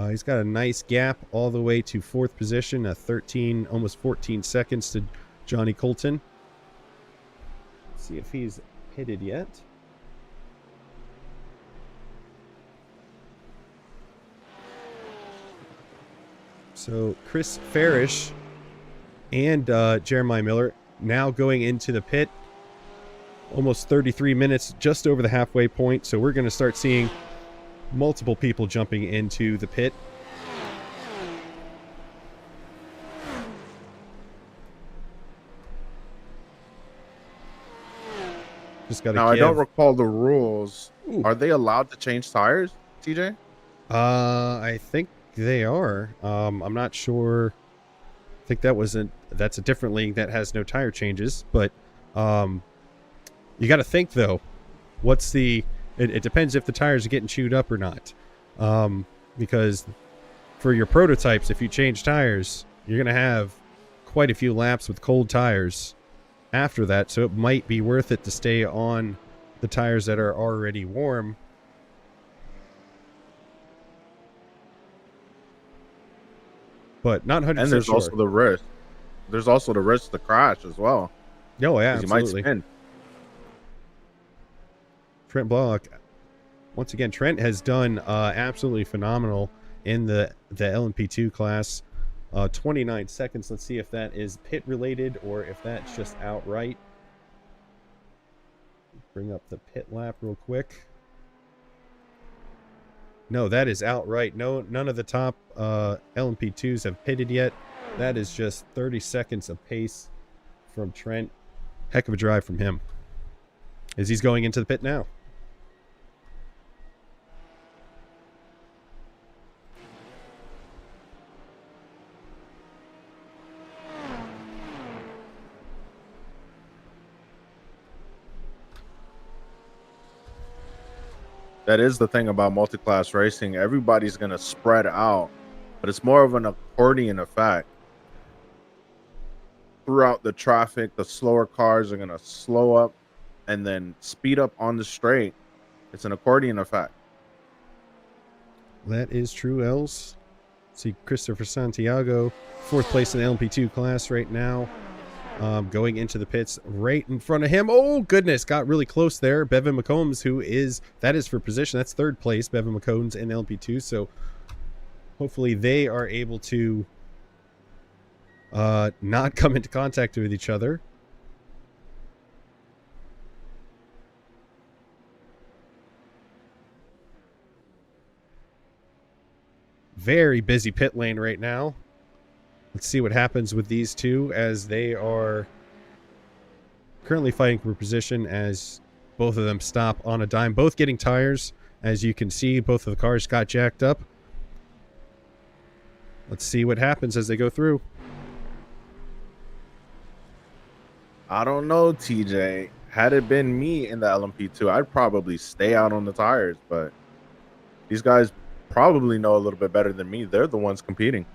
He's got a nice gap all the way to 4th position, 13 almost 14 seconds to Johnny Colton. Let's see if he's pitted yet. So Chris Farish and Jeremiah Miller now going into the pit. Almost 33 minutes, just over the halfway point. So we're going to start seeing multiple people jumping into the pit. Just got to Now, I don't recall the rules. Ooh. Are they allowed to change tires, TJ? I think they are. I'm not sure. I think that's a different league that has no tire changes, but you got to think though. It depends if the tires are getting chewed up or not. Because for your prototypes, if you change tires, you're going to have quite a few laps with cold tires after that. So it might be worth it to stay on the tires that are already warm. But not 100% And there's sure. also the risk. There's also the risk to crash as well. Oh, yeah, You might absolutely. spin. Trent Blalock. Once again, Trent has done absolutely phenomenal in the LMP2 class. 29 seconds. Let's see if that is pit related or if that's just outright. Bring up the pit lap real quick. No, that is outright. No, none of the top LMP2s have pitted yet. That is just 30 seconds of pace from Trent. Heck of a drive from him. As he's going into the pit now. That is the thing about multi-class racing. Everybody's going to spread out, but it's more of an accordion effect. Throughout the traffic, the slower cars are going to slow up and then speed up on the straight. It's an accordion effect. That is true, Els. See Christopher Santiago, 4th place in the LMP2 class right now. Going into the pits right in front of him. Oh, goodness. Got really close there. Bevan McCombs, that is for position. That's 3rd place, Bevan McCombs in LMP2. So hopefully they are able to not come into contact with each other. Very busy pit lane right now. Let's see what happens with these two as they are currently fighting for position as both of them stop on a dime. Both getting tires. As you can see, both of the cars got jacked up. Let's see what happens as they go through. I don't know, TJ. Had it been me in the LMP2, I'd probably stay out on the tires, but these guys probably know a little bit better than me. They're the ones competing.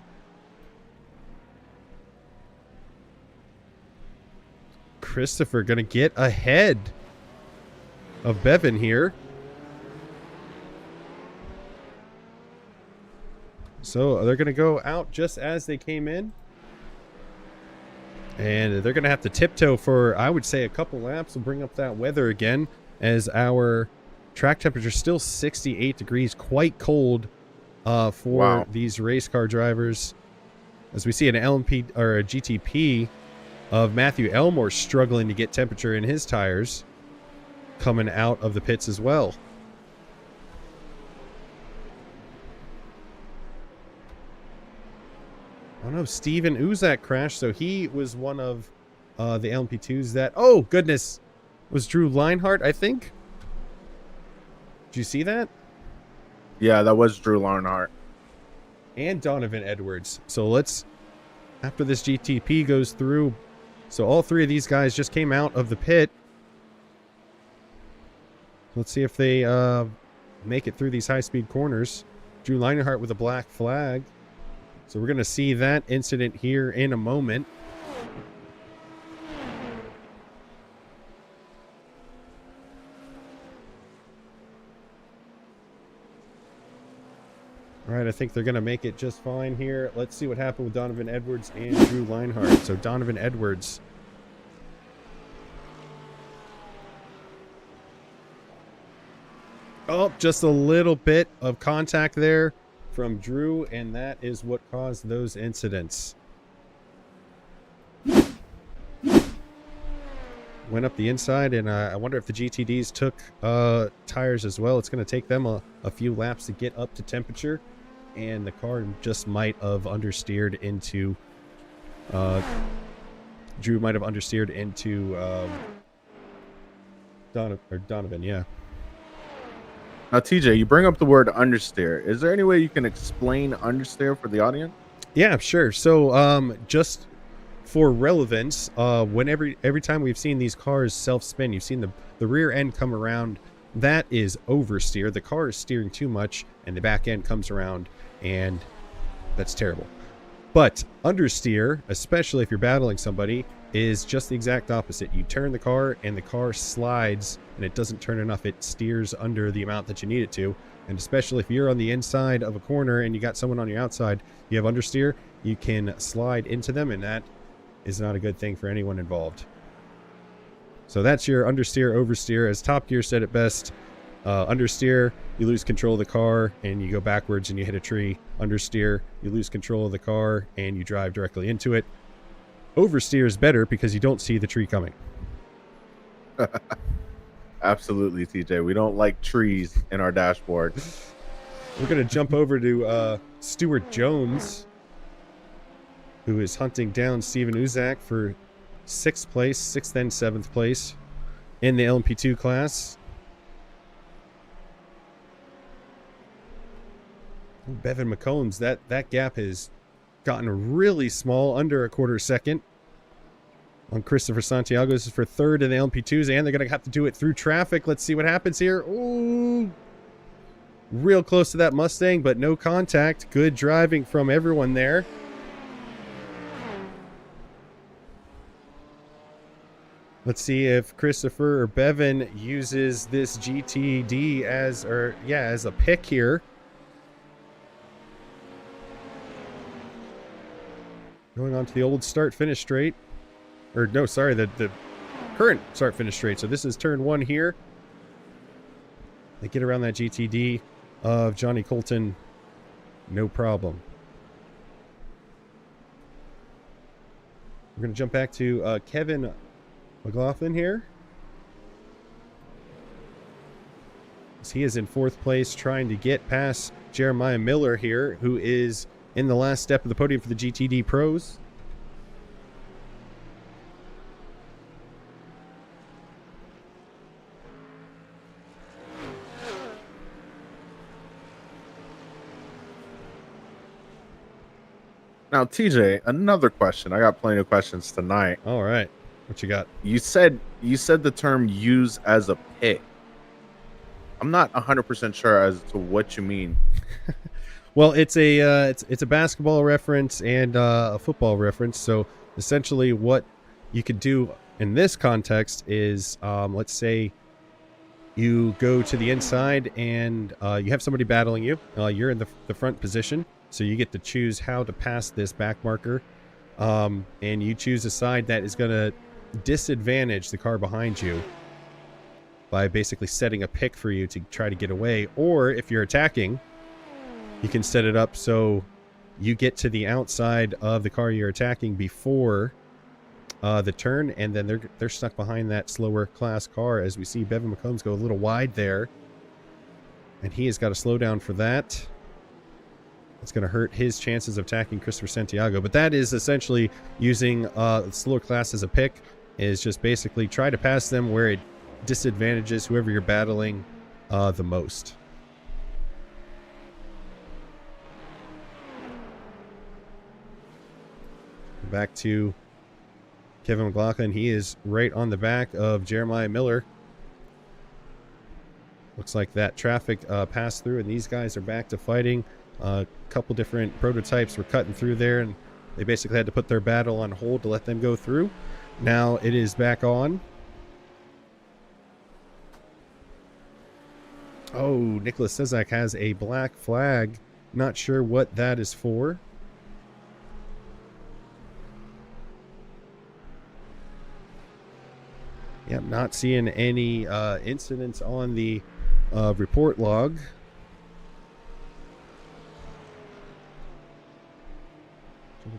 Christopher gonna get ahead of Bevan here. So they're gonna go out just as they came in. And they're gonna have to tiptoe for, I would say, a couple laps. We'll bring up that weather again as our track temperature is still 68 degrees, quite cold for these race car drivers. As we see an LMP or a GTP of Matthew Elmore struggling to get temperature in his tires coming out of the pits as well. Oh no, Steven Uzak crashed, so he was one of the LMP2s that... Oh, goodness! Was Drew Leinhardt, I think? Did you see that? Yeah, that was Drew Leinhardt. And Donovan Edwards. So let's... After this GTP goes through... So all three of these guys just came out of the pit. Let's see if they make it through these high-speed corners. Drew Leinhardt with a black flag. So we're going to see that incident here in a moment. All right, I think they're going to make it just fine here. Let's see what happened with Donovan Edwards and Drew Leinhardt. So Donovan Edwards. Oh, just a little bit of contact there from Drew, and that is what caused those incidents. Went up the inside, and I wonder if the GTDs took tires as well. It's going to take them a few laps to get up to temperature, and the car just might have understeered into... Drew might have understeered into Donovan, yeah. Now, TJ, you bring up the word understeer. Is there any way you can explain understeer for the audience? Yeah, sure. So just for relevance, every time we've seen these cars self-spin, you've seen the rear end come around. That is oversteer. The car is steering too much, and the back end comes around, and that's terrible. But understeer, especially if you're battling somebody, is just the exact opposite. You turn the car, and the car slides, and it doesn't turn enough. It steers under the amount that you need it to. And especially if you're on the inside of a corner and you got someone on your outside, you have understeer, you can slide into them, and that is not a good thing for anyone involved. So that's your understeer, oversteer. As Top Gear said it best, understeer, you lose control of the car and you go backwards and you hit a tree. Understeer, you lose control of the car and you drive directly into it. Oversteer is better because you don't see the tree coming. Absolutely, TJ. We don't like trees in our dashboard. We're going to jump over to Stuart Jones, who is hunting down Steven Uzak for 6th and 7th place in the LMP2 class. Bevan McCombs, that gap has gotten really small, under a quarter second on Christopher Santiago. This is for 3rd in the LMP2s, and they're going to have to do it through traffic. Let's see what happens here. Ooh, real close to that Mustang, but no contact. Good driving from everyone there. Let's see if Christopher or Bevan uses this GTD as a pick here. Going on to the old start-finish straight. Or no, sorry, the current start-finish straight. So this is turn 1 here. They get around that GTD of Johnny Colton. No problem. We're going to jump back to Kevin McLaughlin here. As he is in 4th place, trying to get past Jeremiah Miller here, who is in the last step of the podium for the GTD Pros. Now, TJ, another question. I got plenty of questions tonight. All right. What you got? You said the term "use as a pick." I'm not 100% sure as to what you mean. Well, it's a basketball reference and a football reference. So essentially, what you could do in this context is, let's say you go to the inside and you have somebody battling you. You're in the front position, so you get to choose how to pass this back marker, and you choose a side that is going to disadvantage the car behind you by basically setting a pick for you to try to get away. Or if you're attacking, you can set it up so you get to the outside of the car you're attacking before the turn, and then they're stuck behind that slower class car. As we see Bevan McCombs go a little wide there, and he has got to slow down for that. It's going to hurt his chances of attacking Christopher Santiago. But that is essentially using slower class as a pick, is just basically try to pass them where it disadvantages whoever you're battling the most. Back to Kevin McLaughlin. He is right on the back of Jeremiah Miller. Looks like that traffic passed through, and these guys are back to fighting. A couple different prototypes were cutting through there, and they basically had to put their battle on hold to let them go through. Now it is back on. Oh, Nicholas Sezak has a black flag. Not sure what that is for. Yep, not seeing any incidents on the report log.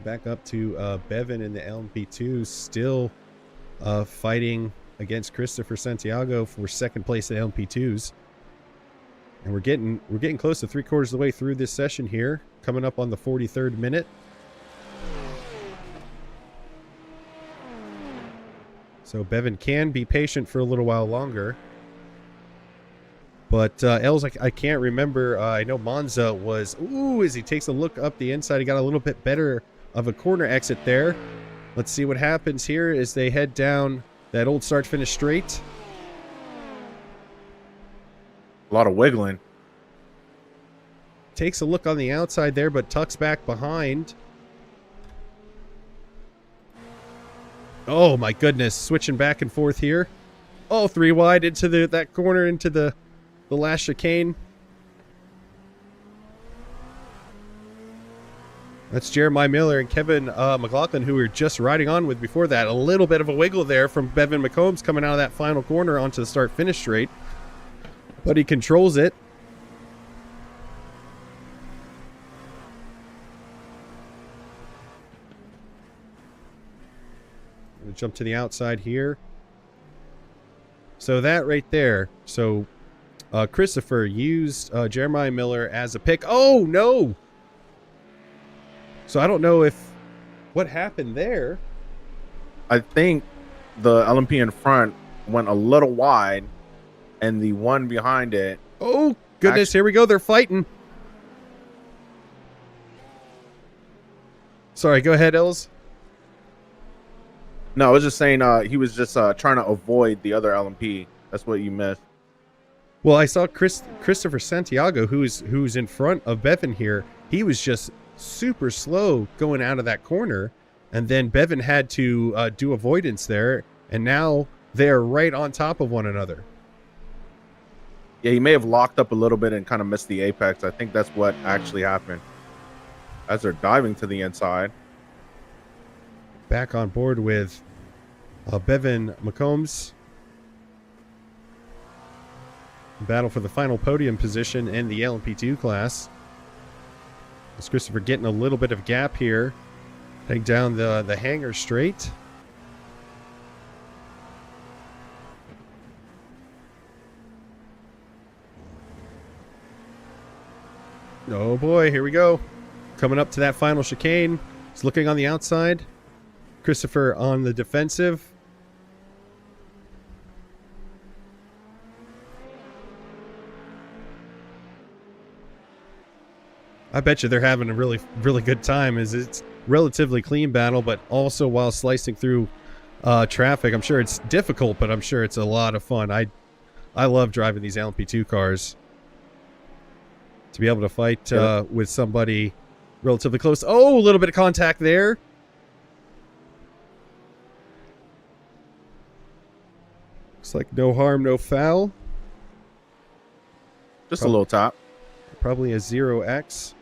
Back up to Bevan in the LMP2, still fighting against Christopher Santiago for 2nd place at LMP2s. And we're getting close to 3/4 of the way through this session here, coming up on the 43rd minute. So Bevan can be patient for a little while longer. But Els, I can't remember. I know Monza was... Ooh, as he takes a look up the inside, he got a little bit better of a corner exit there. Let's see what happens here as they head down that old start-finish straight. A lot of wiggling. Takes a look on the outside there, but tucks back behind. Oh my goodness, switching back and forth here. Oh, 3 wide into that corner, into the last chicane. That's Jeremiah Miller and Kevin McLaughlin, who we were just riding on with before that. A little bit of a wiggle there from Bevan McCombs coming out of that final corner onto the start-finish straight. But he controls it. Gonna jump to the outside here. So that right there. So Christopher used Jeremiah Miller as a pick. Oh, no! So I don't know what happened there. I think the LMP in front went a little wide, and the one behind it... Oh, goodness, here we go. They're fighting. Sorry, go ahead, Els. No, I was just saying he was just trying to avoid the other LMP. That's what you missed. Well, I saw Christopher Santiago, who's in front of Bevan here. He was just super slow going out of that corner, and then Bevan had to do avoidance there, and now they're right on top of one another. Yeah, he may have locked up a little bit and kind of missed the apex. I think that's what actually happened as they're diving to the inside. back on board with Bevan McCombs. Battle for the final podium position in the LMP2 class. As Christopher getting a little bit of gap here, heading down the hangar straight. Oh boy, here we go. Coming up to that final chicane. He's looking on the outside. Christopher on the defensive. I bet you they're having a really, really good time, as it's relatively clean battle, but also while slicing through traffic. I'm sure it's difficult, but I'm sure it's a lot of fun. I love driving these LMP2 cars. To be able to fight with somebody relatively close. Oh, a little bit of contact there. Looks like no harm, no foul. Just a little top. Probably a 0x.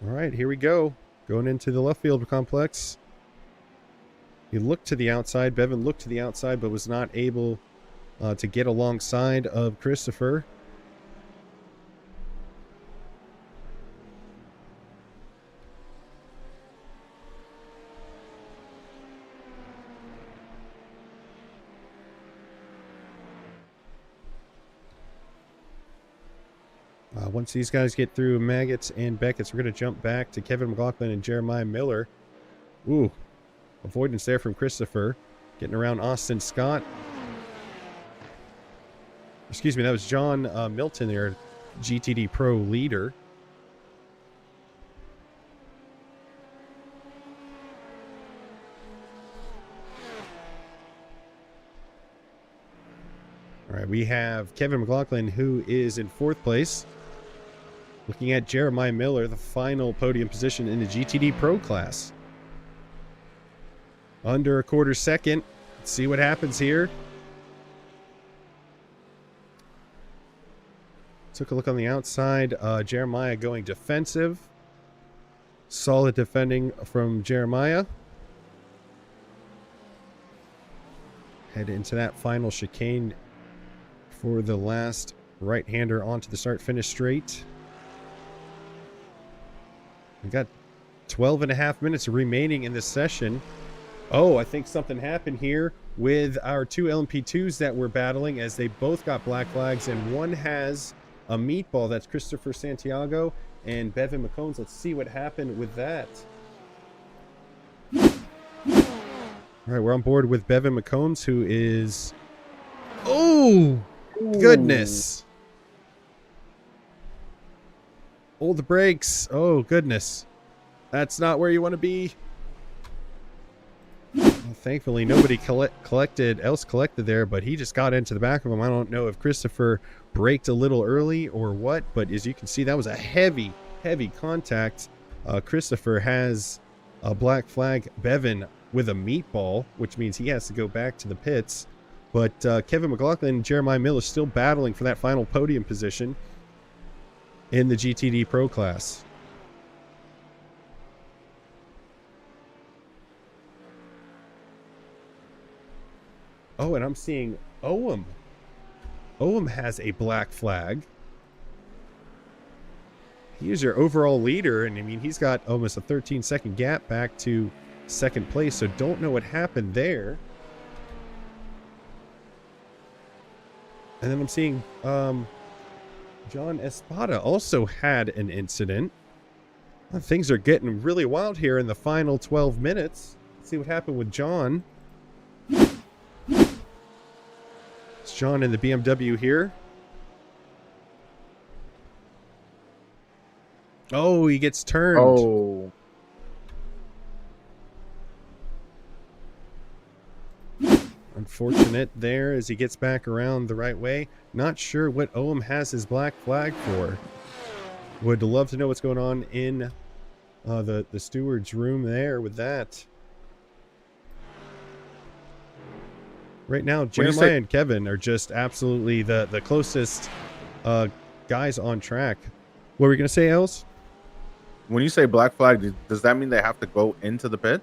All right, here we go. Going into the left field complex. He looked to the outside. Bevan looked to the outside, but was not able to get alongside of Christopher. Once these guys get through Maggots and Beckett's, we're going to jump back to Kevin McLaughlin and Jeremiah Miller. Ooh, avoidance there from Christopher. Getting around Austin Scott. Excuse me, that was John Milton there, GTD Pro leader. All right, we have Kevin McLaughlin, who is in 4th place. Looking at Jeremiah Miller, the final podium position in the GTD Pro class. Under a quarter second. Let's see what happens here. Took a look on the outside. Jeremiah going defensive. Solid defending from Jeremiah. Head into that final chicane for the last right-hander onto the start-finish straight. We got 12 and a half minutes remaining in this session. Oh, I think something happened here with our two LMP2s that we're battling, as they both got black flags, and one has a meatball. That's Christopher Santiago and Bevan McCombs. Let's see what happened with that. All right, we're on board with Bevan McCombs, who is... Oh, goodness. Hold the brakes. Oh, goodness. That's not where you want to be. Well, thankfully, nobody collected there, but he just got into the back of him. I don't know if Christopher braked a little early or what, but as you can see, that was a heavy, heavy contact. Christopher has a black flag. Bevan with a meatball, which means he has to go back to the pits. But Kevin McLaughlin and Jeremiah Miller still battling for that final podium position in the GTD Pro class. Oh, and I'm seeing Oam. Oam has a black flag. He is your overall leader, and I mean, he's got almost a 13-second gap back to 2nd place, so don't know what happened there. And then I'm seeing John Espada also had an incident. Things are getting really wild here in the final 12 minutes. Let's see what happened with John. It's John in the BMW here. Oh, he gets turned. Oh. Unfortunate there as he gets back around the right way. Not sure what Oam has his black flag for. Would love to know what's going on in the steward's room there with that. Right now, Jeremiah and Kevin are just absolutely the closest guys on track. What were we going to say, Els? When you say black flag, does that mean they have to go into the pit?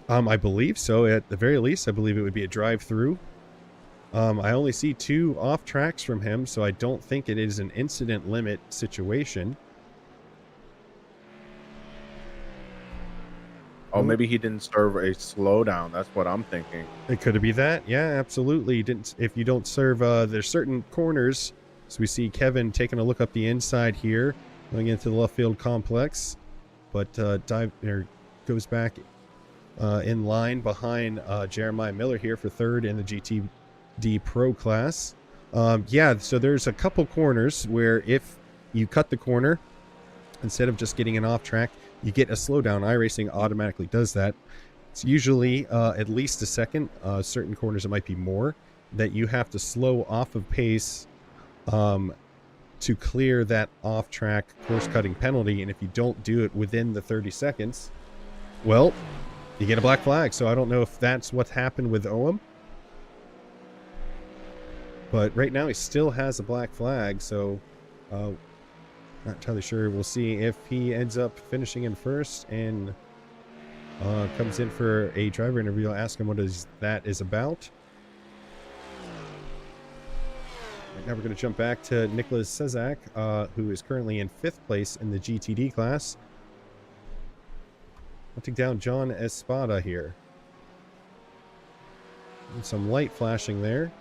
I believe so. At the very least, I believe it would be a drive-through. I only see 2 off tracks from him, so I don't think it is an incident limit situation. Oh, maybe he didn't serve a slowdown. That's what I'm thinking. It could be that. Yeah, absolutely. If you don't serve, there's certain corners. So we see Kevin taking a look up the inside here, going into the left field complex, but goes back in line behind Jeremiah Miller here for 3rd in the GTD Pro class. Yeah, so there's a couple corners where if you cut the corner, instead of just getting an off track, you get a slowdown. iRacing automatically does that. It's usually at least a second. Certain corners it might be more, that you have to slow off of pace to clear that off track course cutting penalty. And if you don't do it within the 30 seconds, well, you get a black flag. So I don't know if that's what happened with Oam, but right now he still has a black flag. So not entirely sure. We'll see if he ends up finishing in first and comes in for a driver interview. I'll ask him what that is about. Right now we're going to jump back to Nicholas Cezak, who is currently in 5th place in the GTD class. Hunting down John Espada here. And some light flashing there.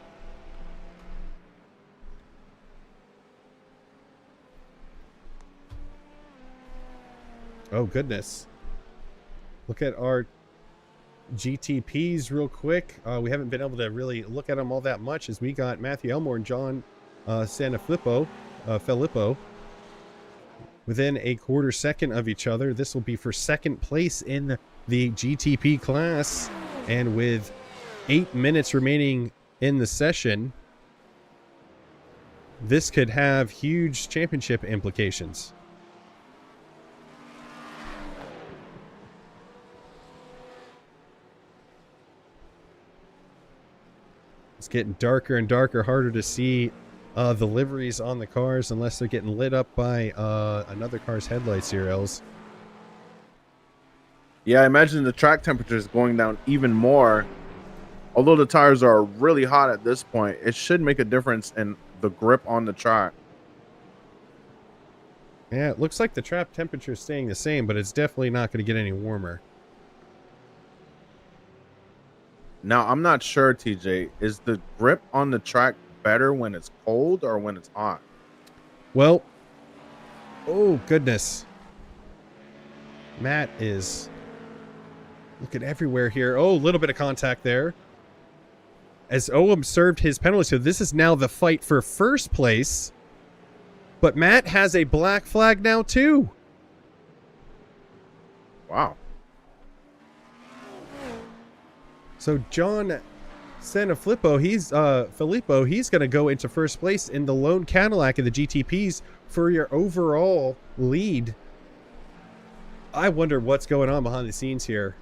Oh, goodness. Look at our GTPs real quick. We haven't been able to really look at them all that much, as we got Matthew Elmore and John Filippo within a quarter second of each other. This will be for 2nd place in the GTP class. And with 8 minutes remaining in the session, this could have huge championship implications. It's getting darker and darker, harder to see the liveries on the cars unless they're getting lit up by another car's headlights here, Els. Yeah, I imagine the track temperature is going down even more. Although the tires are really hot at this point, it should make a difference in the grip on the track. Yeah, it looks like the track temperature is staying the same, but it's definitely not going to get any warmer. Now, I'm not sure, TJ. Is the grip on the track better when it's cold or when it's hot? Well, oh, goodness. Matt is looking everywhere here. Oh, a little bit of contact there, as Oam served his penalty. So this is now the fight for 1st place. But Matt has a black flag now, too. Wow. So John Filippo, he's going to go into 1st place in the lone Cadillac of the GTPs for your overall lead. I wonder what's going on behind the scenes here,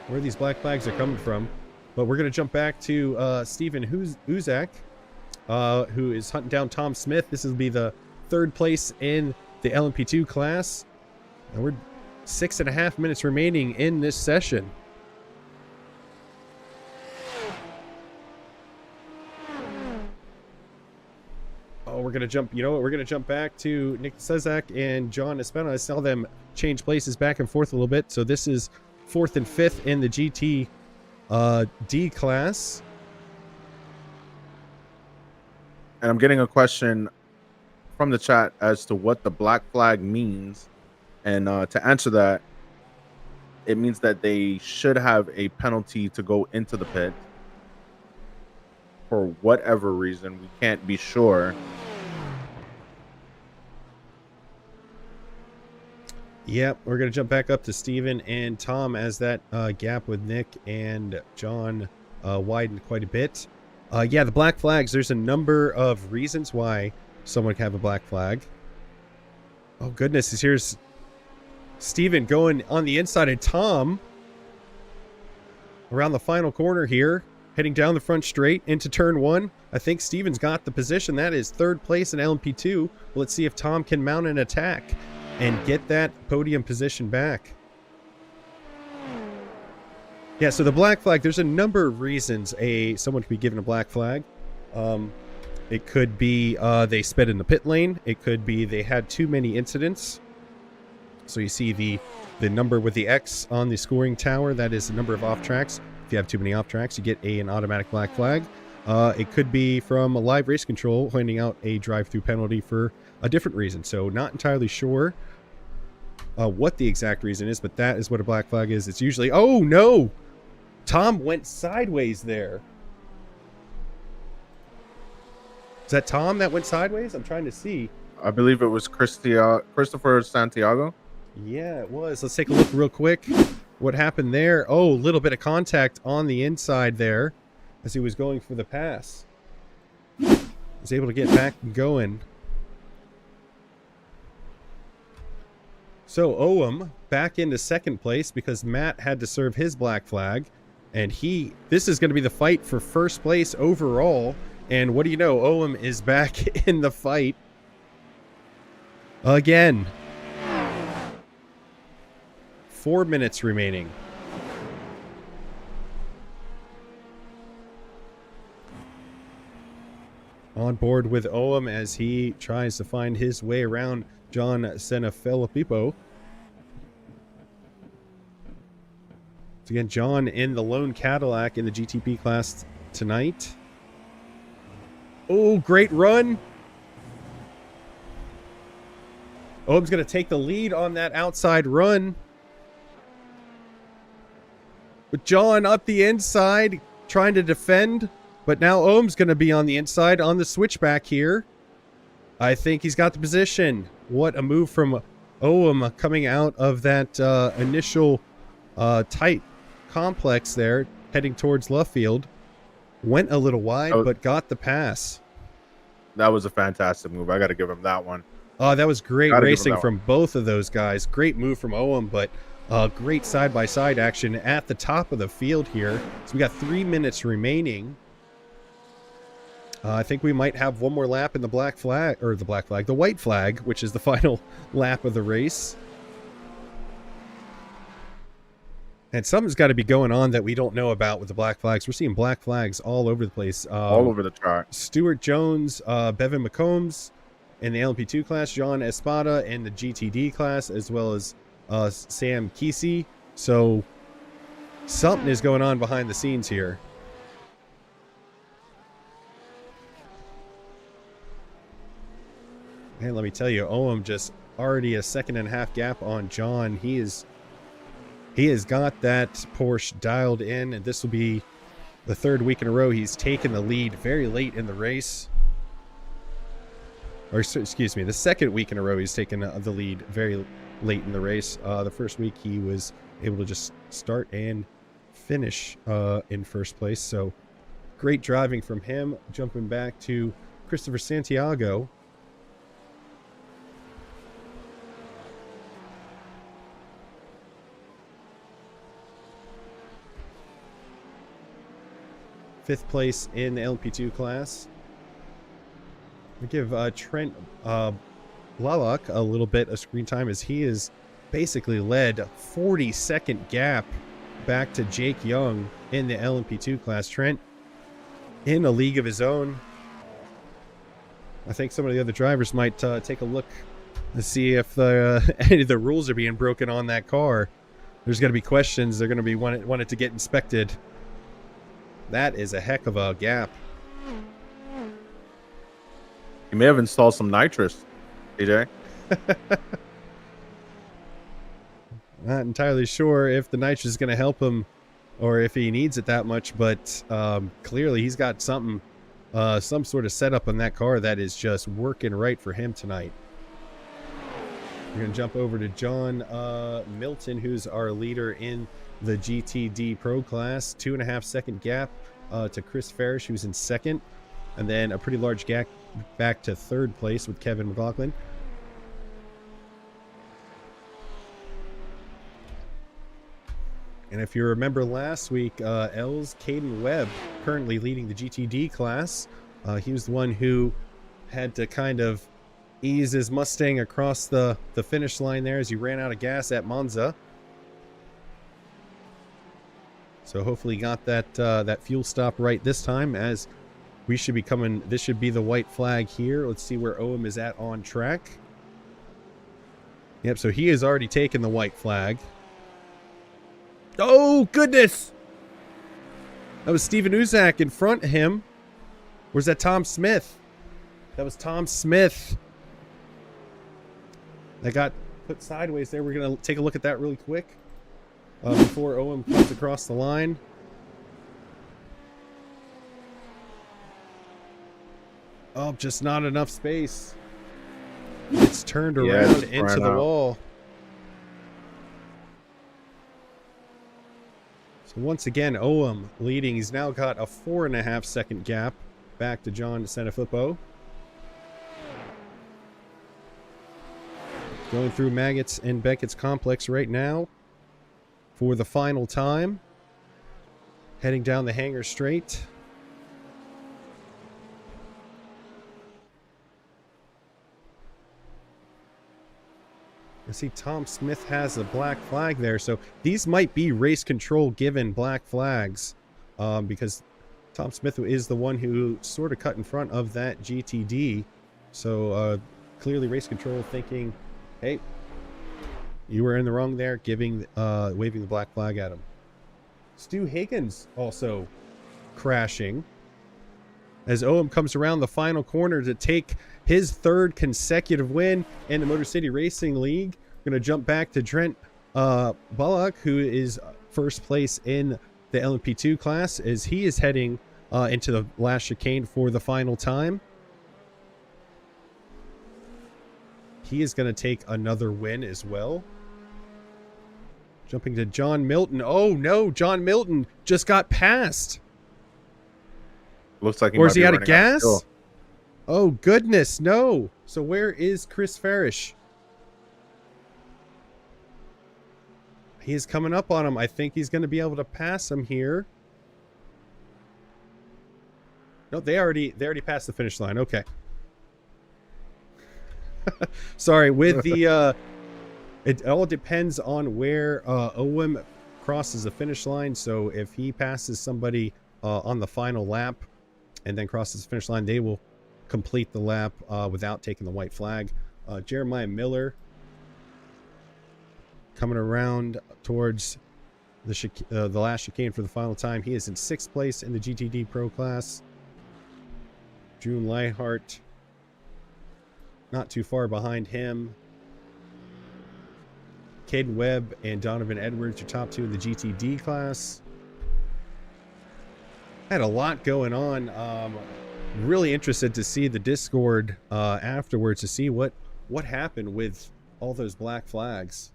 where these black flags are coming from. But we're going to jump back to Steven Uzak, who is hunting down Tom Smith. This will be the 3rd place in the LMP2 class. And we're 6.5 minutes remaining in this session. Oh, we're going to jump, you know what, we're going to jump back to Nick Cezak and John Espino. I saw them change places back and forth a little bit. So this is 4th and 5th in the GT D class. And I'm getting a question from the chat as to what the black flag means. And to answer that, it means that they should have a penalty to go into the pit. For whatever reason, we can't be sure. Yep, we're going to jump back up to Steven and Tom as that gap with Nick and John widened quite a bit. Yeah, the black flags, there's a number of reasons why someone can have a black flag. Oh, goodness. Here's Steven going on the inside of Tom around the final corner here, heading down the front straight into turn 1. I think Steven's got the position. That is 3rd place in LMP2. Let's see if Tom can mount an attack. and get that podium position back. Yeah, so the black flag, there's a number of reasons someone could be given a black flag. It could be they sped in the pit lane. It could be they had too many incidents. So you see the number with the X on the scoring tower. That is the number of off tracks. If you have too many off tracks, you get an automatic black flag. It could be from a live race control handing out a drive-through penalty for a different reason. So not entirely sure what the exact reason is, but that is what a black flag is. It's usually, oh no, Tom went sideways there. Is that Tom that went sideways? I'm trying to see. I believe it was Christopher Santiago. Yeah, it was. Let's take a look real quick. What happened there? Oh, a little bit of contact on the inside there as he was going for the pass. Was able to get back going. So Owen back into second place because Matt had to serve his black flag. And this is going to be the fight for first place overall. And what do you know? Owen is back in the fight again. 4 minutes remaining. On board with Owen as he tries to find his way around John Senna-Filippo. So again, John in the lone Cadillac in the GTP class tonight. Oh, great run. Owen's going to take the lead on that outside run. With John up the inside, trying to defend. But now Ohm's going to be on the inside on the switchback here. I think he's got the position. What a move from Ohm coming out of that initial tight complex there, heading towards left field. Went a little wide, but got the pass. That was a fantastic move. I got to give him that one. Oh, that was great racing from both of those guys. Great move from Ohm, but great side-by-side action at the top of the field here. So we got 3 minutes remaining. I think we might have one more lap in the the white flag, which is the final lap of the race. And something's got to be going on that we don't know about with the black flags. We're seeing black flags all over the place. All over the track. Stuart Jones, Bevan McCombs in the LMP2 class, John Espada in the GTD class, as well as Sam Kesey. So something is going on behind the scenes here. And let me tell you, Ohm just already a 1.5 second gap on John. He has got that Porsche dialed in, and this will be the 3rd week in a row he's taken the lead very late in the race. Or excuse me, the 2nd week in a row he's taken the lead very late in the race. The first week he was able to just start and finish in first place. So great driving from him. Jumping back to Christopher Santiago. Fifth place in the LMP2 class. We give Trent Blalock a little bit of screen time as he is basically led 40-second gap back to Jake Young in the LMP2 class. Trent in a league of his own. I think some of the other drivers might take a look to see if any of the rules are being broken on that car. There's going to be questions. They're going to be wanted to get inspected. That is a heck of a gap. He may have installed some nitrous, DJ. Not entirely sure if the nitrous is going to help him or if he needs it that much, but clearly he's got something, some sort of setup on that car that is just working right for him tonight. We're going to jump over to John Milton, who's our leader in the GTD Pro class. 2.5 second gap to Chris Farish, who's in 2nd. And then a pretty large gap back to 3rd place with Kevin McLaughlin. And if you remember last week, L's Caden Webb, currently leading the GTD class. He was the one who had to kind of ease his Mustang across the finish line there as he ran out of gas at Monza. So hopefully got that fuel stop right this time, as we should be coming. This should be the white flag here. Let's see where Owen is at on track. Yep, so he has already taken the white flag. Oh, goodness! That was Steven Uzak in front of him. Where's that Tom Smith? That was Tom Smith. That got put sideways there. We're going to take a look at that really quick before Owen comes across the line. Oh, just not enough space. It's turned around into the wall. So once again, Owen leading. He's now got a 4.5 second gap back to John Sanfilippo. Going through Maggots and Beckett's complex right now for the final time. Heading down the hangar straight. I see Tom Smith has a black flag there, so these might be race control given black flags, because Tom Smith is the one who sort of cut in front of that GTD. So clearly race control thinking, hey, you were in the wrong there, waving the black flag at him. Stu Higgins also crashing as Owen comes around the final corner to take his 3rd consecutive win in the Motor City Racing League. Going to jump back to Trent Bullock, who is first place in the LMP2 class, as he is heading into the last chicane for the final time. He is going to take another win as well. Jumping to John Milton. Oh no, John Milton just got passed. Looks like or is he out of gas? Oh goodness, no. So where is Chris Farish? He is coming up on him. I think he's going to be able to pass him here. No, they already passed the finish line. Okay. Sorry, with the it all depends on where Owen crosses the finish line. So if he passes somebody on the final lap and then crosses the finish line, they will complete the lap without taking the white flag. Jeremiah Miller coming around towards the last chicane for the final time. He is in 6th place in the GTD Pro class. June Leihart not too far behind him. Caden Webb and Donovan Edwards are top 2 in the GTD class. Had a lot going on. Really interested to see the Discord afterwards to see what happened with all those black flags.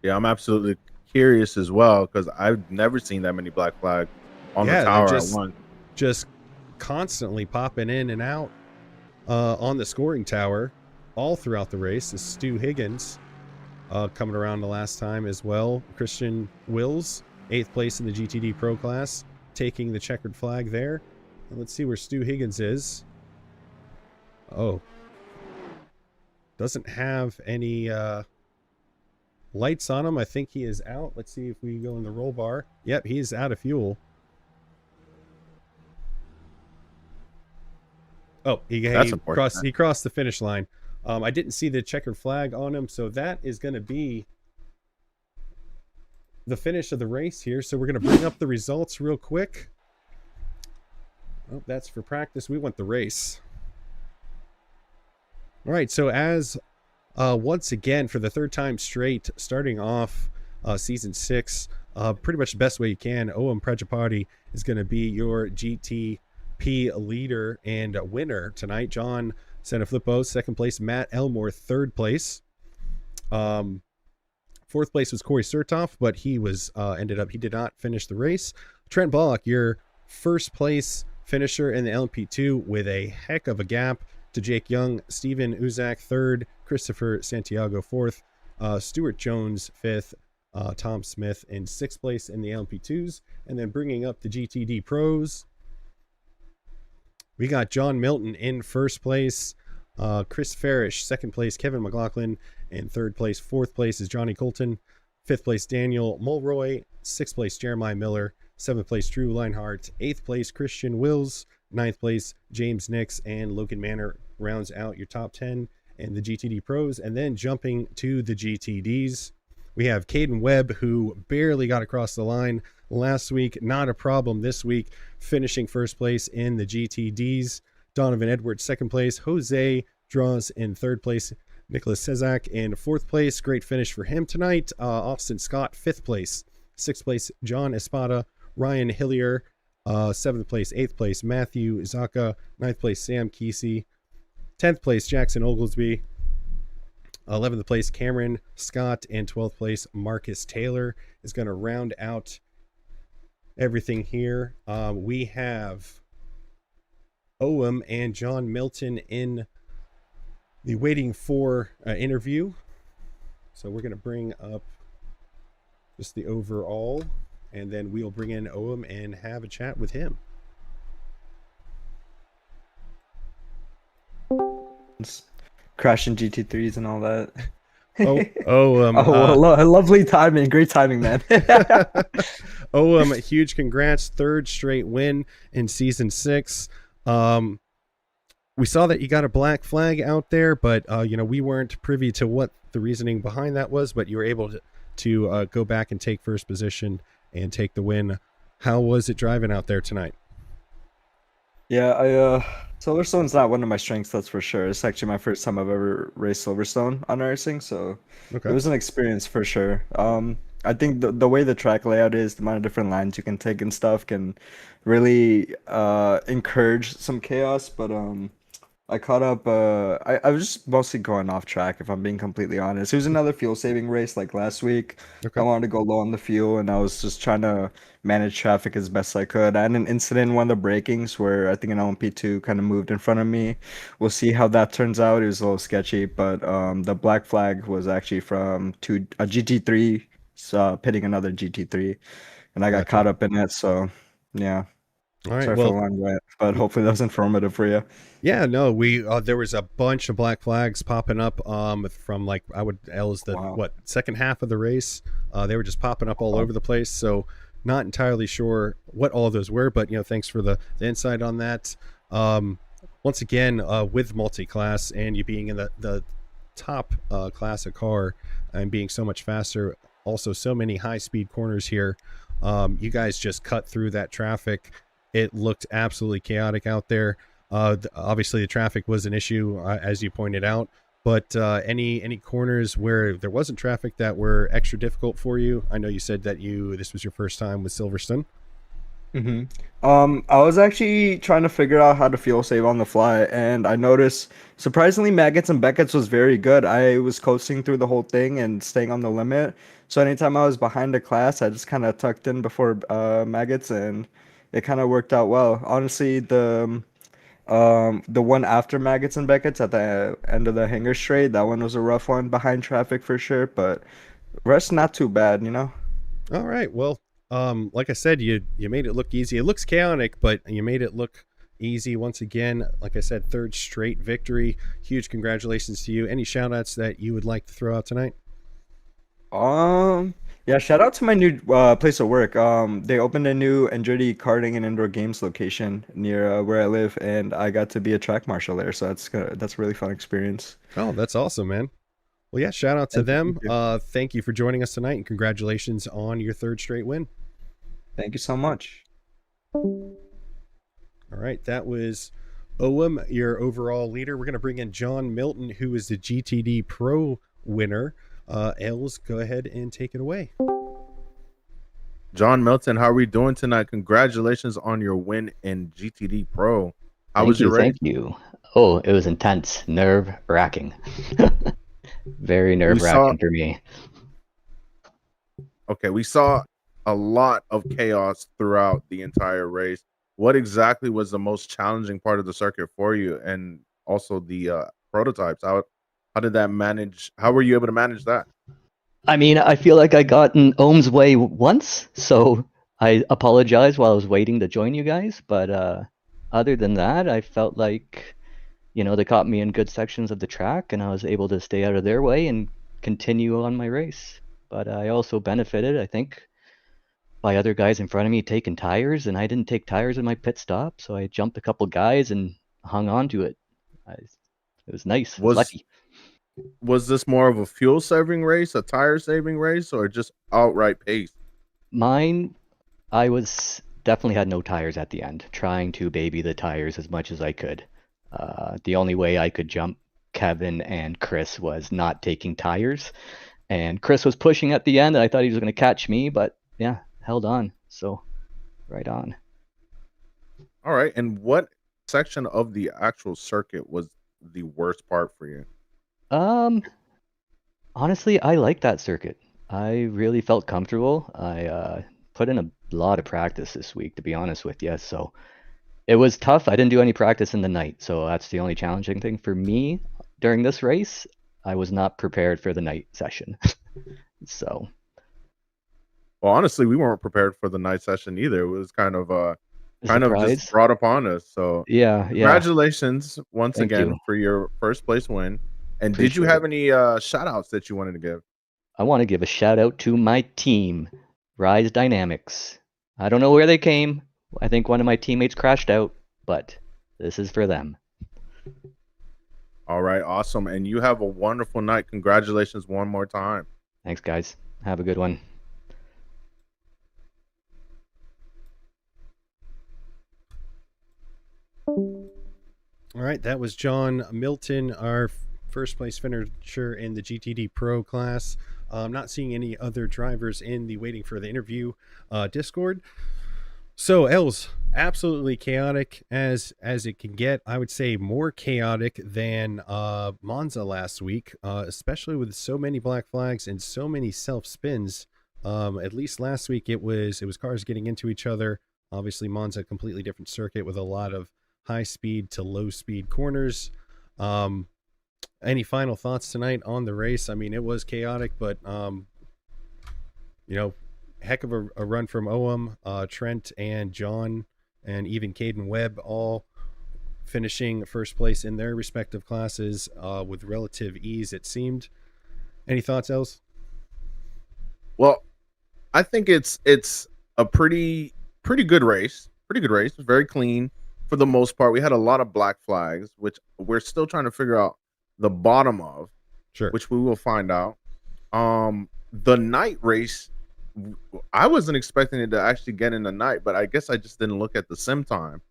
Yeah, I'm absolutely curious as well, because I've never seen that many black flags on the tower at once. Just constantly popping in and out on the scoring tower all throughout the race. Is Stu Higgins coming around the last time as well. Christian Wills, 8th place in the GTD Pro class, taking the checkered flag there. And let's see where Stu Higgins is. Oh. Doesn't have any lights on him. I think he is out. Let's see if we go in the roll bar. Yep, he's out of fuel. Oh, he crossed the finish line. I didn't see the checkered flag on him, so that is going to be the finish of the race here. So we're going to bring up the results real quick. Oh, that's for practice. We want the race. All right, so as once again, for the 3rd time straight, starting off season 6, pretty much the best way you can, Owen Prajapati is going to be your GTP leader and winner tonight. John Sanfilippo, 2nd place. Matt Elmore, 3rd place. 4th place was Corey Sertoff, but he was he did not finish the race. Trent Bullock, your 1st place finisher in the LMP2 with a heck of a gap to Jake Young. Steven Uzak, 3rd. Christopher Santiago, 4th. Stuart Jones, 5th. Tom Smith in 6th place in the LMP2s. And then bringing up the GTD Pros, we got John Milton in 1st place. Chris Farish, second place, Kevin McLaughlin, and third place. Fourth place is Johnny Colton. Fifth place, Daniel Mulroy. Sixth place, Jeremiah Miller. Seventh place, Drew Leinhardt. Eighth place, Christian Wills. Ninth place, James Nix, and Logan Manor rounds out your top 10 and the GTD Pros. And then jumping to the GTDs, we have Caden Webb, who barely got across the line last week. Not a problem this week, finishing first place in the GTDs. Donovan Edwards, second place. Jose Draws in third place. Nicholas Cezak in fourth place. Great finish for him tonight. Austin Scott, fifth place. Sixth place, John Espada. Ryan Hillier, seventh place. Eighth place, Matthew Zaka. Ninth place, Sam Kesey. 10th place, Jackson Oglesby. 11th place, Cameron Scott. And 12th place, Marcus Taylor is going to round out everything here. We have Owen and John Milton in the waiting for interview. So we're going to bring up just the overall, and then we'll bring in Owen and have a chat with him. Crashing GT3s and all that. Lovely timing. Great timing, man. Huge congrats. Third straight win in season 6. We saw that you got a black flag out there, but we weren't privy to what the reasoning behind that was, but you were able to go back and take first position and take the win. How was it driving out there tonight? Yeah, Silverstone's not one of my strengths, that's for sure. It's actually my first time I've ever raced Silverstone on racing, so Okay. it was an experience for sure. I think the way the track layout is, the amount of different lines you can take and stuff can really encourage some chaos, but I caught up. I was just mostly going off track, if I'm being completely honest. It was another fuel saving race like last week. Okay. I wanted to go low on the fuel, and I was just trying to manage traffic as best I could. I had an incident in one of the brakings where I think an LMP2 kind of moved in front of me. We'll see how that turns out. It was a little sketchy, but the black flag was actually from a GT3 pitting another GT3, and I got Gotcha. caught up in it. So yeah. All right. Sorry for the long rant, but hopefully that was informative for you. Yeah, no, we there was a bunch of black flags popping up from like the second half of the race. They were just popping up all over the place. So not entirely sure what all of those were, but thanks for the insight on that. Once again, with multi-class and you being in the top class of car and being so much faster, also so many high-speed corners here, you guys just cut through that traffic. It looked absolutely chaotic out there. Obviously, the traffic was an issue, as you pointed out. But any corners where there wasn't traffic that were extra difficult for you? I know you said that this was your first time with Silverstone. Mm-hmm. I was actually trying to figure out how to fuel save on the fly, and I noticed surprisingly Maggots and Beckett's was very good. I was coasting through the whole thing and staying on the limit. So anytime I was behind a class, I just kind of tucked in before Maggots, and it kind of worked out well. Honestly, the one after Maggots and Beckett's at the end of the hanger straight, that one was a rough one behind traffic for sure, but rest not too bad, All right. Well, like I said, you made it look easy. It looks chaotic, but you made it look easy once again. Like I said, third straight victory. Huge congratulations to you. Any shout outs that you would like to throw out tonight? Yeah, shout out to my new place of work. They opened a new Andretti karting and indoor games location near where I live, and I got to be a track marshal there. So that's a really fun experience. Oh, that's awesome, man. Well, yeah, shout out to them. Thank you for joining us tonight, and congratulations on your third straight win. Thank you so much. All right, that was Owen, your overall leader. We're going to bring in John Milton, who is the GTD Pro winner. Els, go ahead and take it away. John Milton, how are we doing tonight? Congratulations on your win in GTD Pro. How was your race? Thank you. Oh, it was intense, nerve-wracking. Very nerve-wracking for me. Okay, we saw a lot of chaos throughout the entire race. What exactly was the most challenging part of the circuit for you, and also the prototypes? How did that manage? How were you able to manage that? I mean, I feel like I got in Ohm's way once, so I apologize while I was waiting to join you guys. But other than that, I felt like they caught me in good sections of the track, and I was able to stay out of their way and continue on my race. But I also benefited, I think, by other guys in front of me taking tires, and I didn't take tires in my pit stop, so I jumped a couple guys and hung on to it. It was nice. I was Was lucky. was this more of a fuel saving race, a tire saving race, or just outright pace? Mine, I was definitely had no tires at the end, trying to baby the tires as much as I could. The only way I could jump Kevin and Chris was not taking tires. And Chris was pushing at the end, and I thought he was going to catch me, but yeah, held on. So, right on. All right. And what section of the actual circuit was the worst part for you? Honestly, I like that circuit. I really felt comfortable. I put in a lot of practice this week, to be honest with you. So it was tough. I didn't do any practice in the night, so that's the only challenging thing for me during this race. I was not prepared for the night session. So Well, honestly, we weren't prepared for the night session either. It was kind of a just surprise. brought upon us. So Yeah. congratulations once Thank again you. for your first place win. And did you Appreciate have it. any shout outs that you wanted to give? I want to give a shout out to my team, Rise Dynamics. I don't know where they came. I think one of my teammates crashed out, but this is for them. All right, awesome. And you have a wonderful night. Congratulations one more time. Thanks, guys. Have a good one. All right, that was John Milton, our first place finisher in the GTD Pro class. I'm not seeing any other drivers in the waiting for the interview Discord. So Els, absolutely chaotic as it can get. I would say more chaotic than Monza last week, especially with so many black flags and so many self spins. At least last week it was cars getting into each other. Obviously Monza, a completely different circuit with a lot of high speed to low speed corners. Any final thoughts tonight on the race? I mean, it was chaotic, but heck of a run from Oam, Trent and John, and even Caden Webb, all finishing first place in their respective classes with relative ease, it seemed. Any thoughts, Els? Well, I think it's a pretty good race. Pretty good race. It was very clean for the most part. We had a lot of black flags, which we're still trying to figure out the bottom of, Sure. which we will find out. The night race, I wasn't expecting it to actually get in the night, but I guess I just didn't look at the sim time.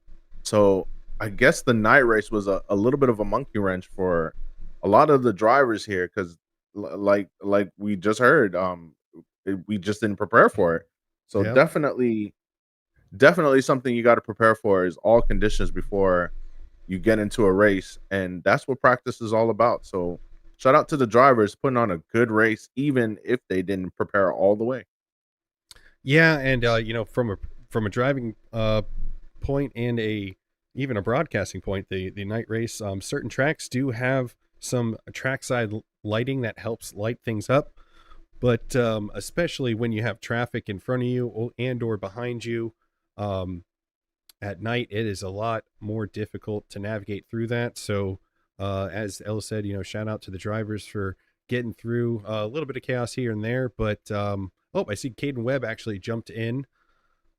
So I guess the night race was a little bit of a monkey wrench for a lot of the drivers here, because like we just heard, we just didn't prepare for it. So Yep. definitely something you got to prepare for is all conditions before you get into a race, and that's what practice is all about. So shout out to the drivers putting on a good race, even if they didn't prepare all the way. Yeah, and from a driving point and even a broadcasting point, the night race, certain tracks do have some trackside lighting that helps light things up, but especially when you have traffic in front of you and or behind you, at night it is a lot more difficult to navigate through that. So as Ella said, shout out to the drivers for getting through a little bit of chaos here and there, but I see Caden Webb actually jumped in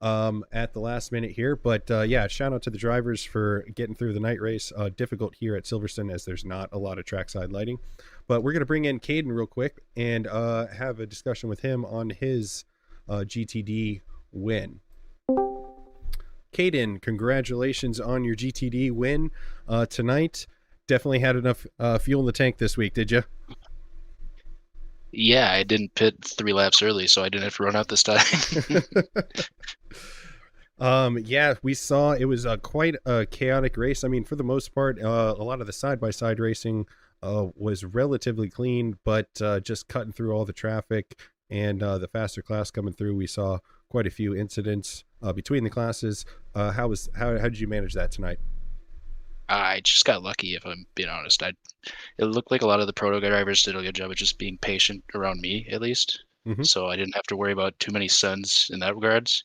at the last minute here, but yeah, shout out to the drivers for getting through the night race. Difficult here at Silverstone as there's not a lot of trackside lighting, but we're going to bring in Caden real quick and have a discussion with him on his GTD win. Caden, congratulations on your GTD win tonight. Definitely had enough fuel in the tank this week, did you? Yeah, I didn't pit 3 laps early, so I didn't have to run out this time. Yeah, we saw it was quite a chaotic race. I mean, for the most part, a lot of the side-by-side racing was relatively clean, but just cutting through all the traffic and the faster class coming through, we saw quite a few incidents between the classes. How did you manage that tonight? I just got lucky, if I'm being honest. It looked like a lot of the proto drivers did a good job of just being patient around me, at least. Mhm. So I didn't have to worry about too many suns in that regards.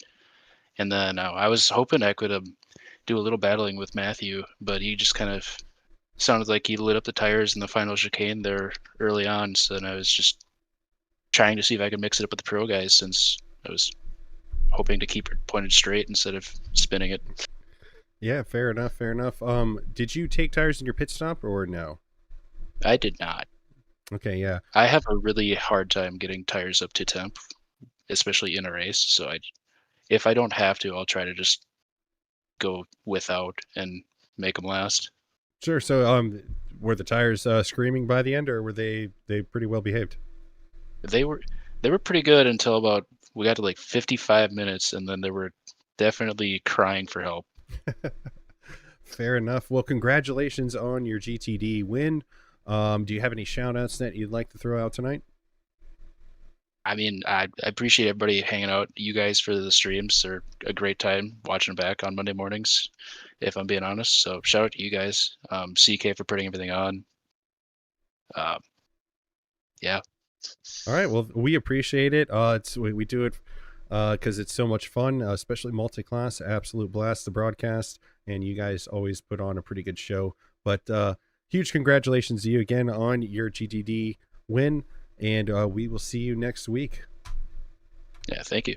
And then I was hoping I could do a little battling with Matthew, but he just kind of sounded like he lit up the tires in the final chicane there early on. So then I was just trying to see if I could mix it up with the pro guys, since I was hoping to keep it pointed straight instead of spinning it. Yeah, fair enough. Fair enough. Did you take tires in your pit stop or no? I did not. Okay, yeah. I have a really hard time getting tires up to temp, especially in a race. So if I don't have to, I'll try to just go without and make them last. Sure. So, were the tires screaming by the end, or were they pretty well behaved? They were pretty good until about we got to like 55 minutes, and then they were definitely crying for help. Fair enough. Well, congratulations on your GTD win. Do you have any shout outs that you'd like to throw out tonight? I mean, I appreciate everybody hanging out. You guys for the streams are a great time watching back on Monday mornings, if I'm being honest. So shout out to you guys. CK for putting everything on. Yeah. All right. Well, we appreciate it. We do it because it's so much fun, especially multi-class. Absolute blast to broadcast, and you guys always put on a pretty good show. But huge congratulations to you again on your GTD win, and we will see you next week. Yeah, thank you.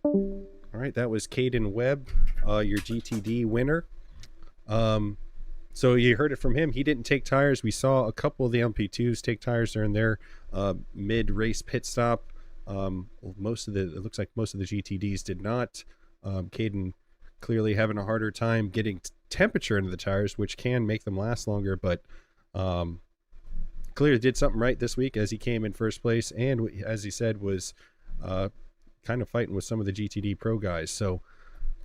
All right, that was Caden Webb, your GTD winner. So you heard it from him. He didn't take tires. We saw a couple of the MP2s take tires during their mid-race pit stop. It looks like most of the GTDs did not. Caden clearly having a harder time getting temperature into the tires, which can make them last longer, but clearly did something right this week as he came in first place, and as he said, was kind of fighting with some of the GTD pro guys. So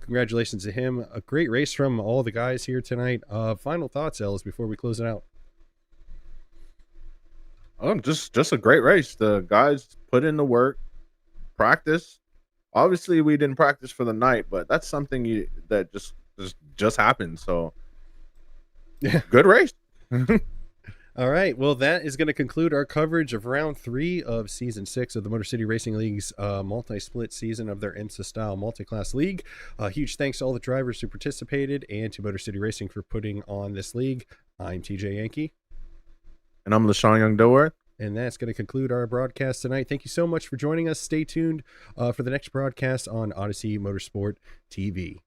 congratulations to him. A great race from all the guys here tonight. Final thoughts, Ellis, before we close it out. Just a great race. The guys put in the work, practice. Obviously, we didn't practice for the night, but that's something that just happened. So, yeah, good race. All right. Well, that is going to conclude our coverage of round 3 of season 6 of the Motor City Racing League's multi-split season of their IMSA style multi-class league. Huge thanks to all the drivers who participated and to Motor City Racing for putting on this league. I'm TJ Yankee. And I'm Lesean Young-Dilworth. And that's going to conclude our broadcast tonight. Thank you so much for joining us. Stay tuned for the next broadcast on Odyssey Motorsport TV.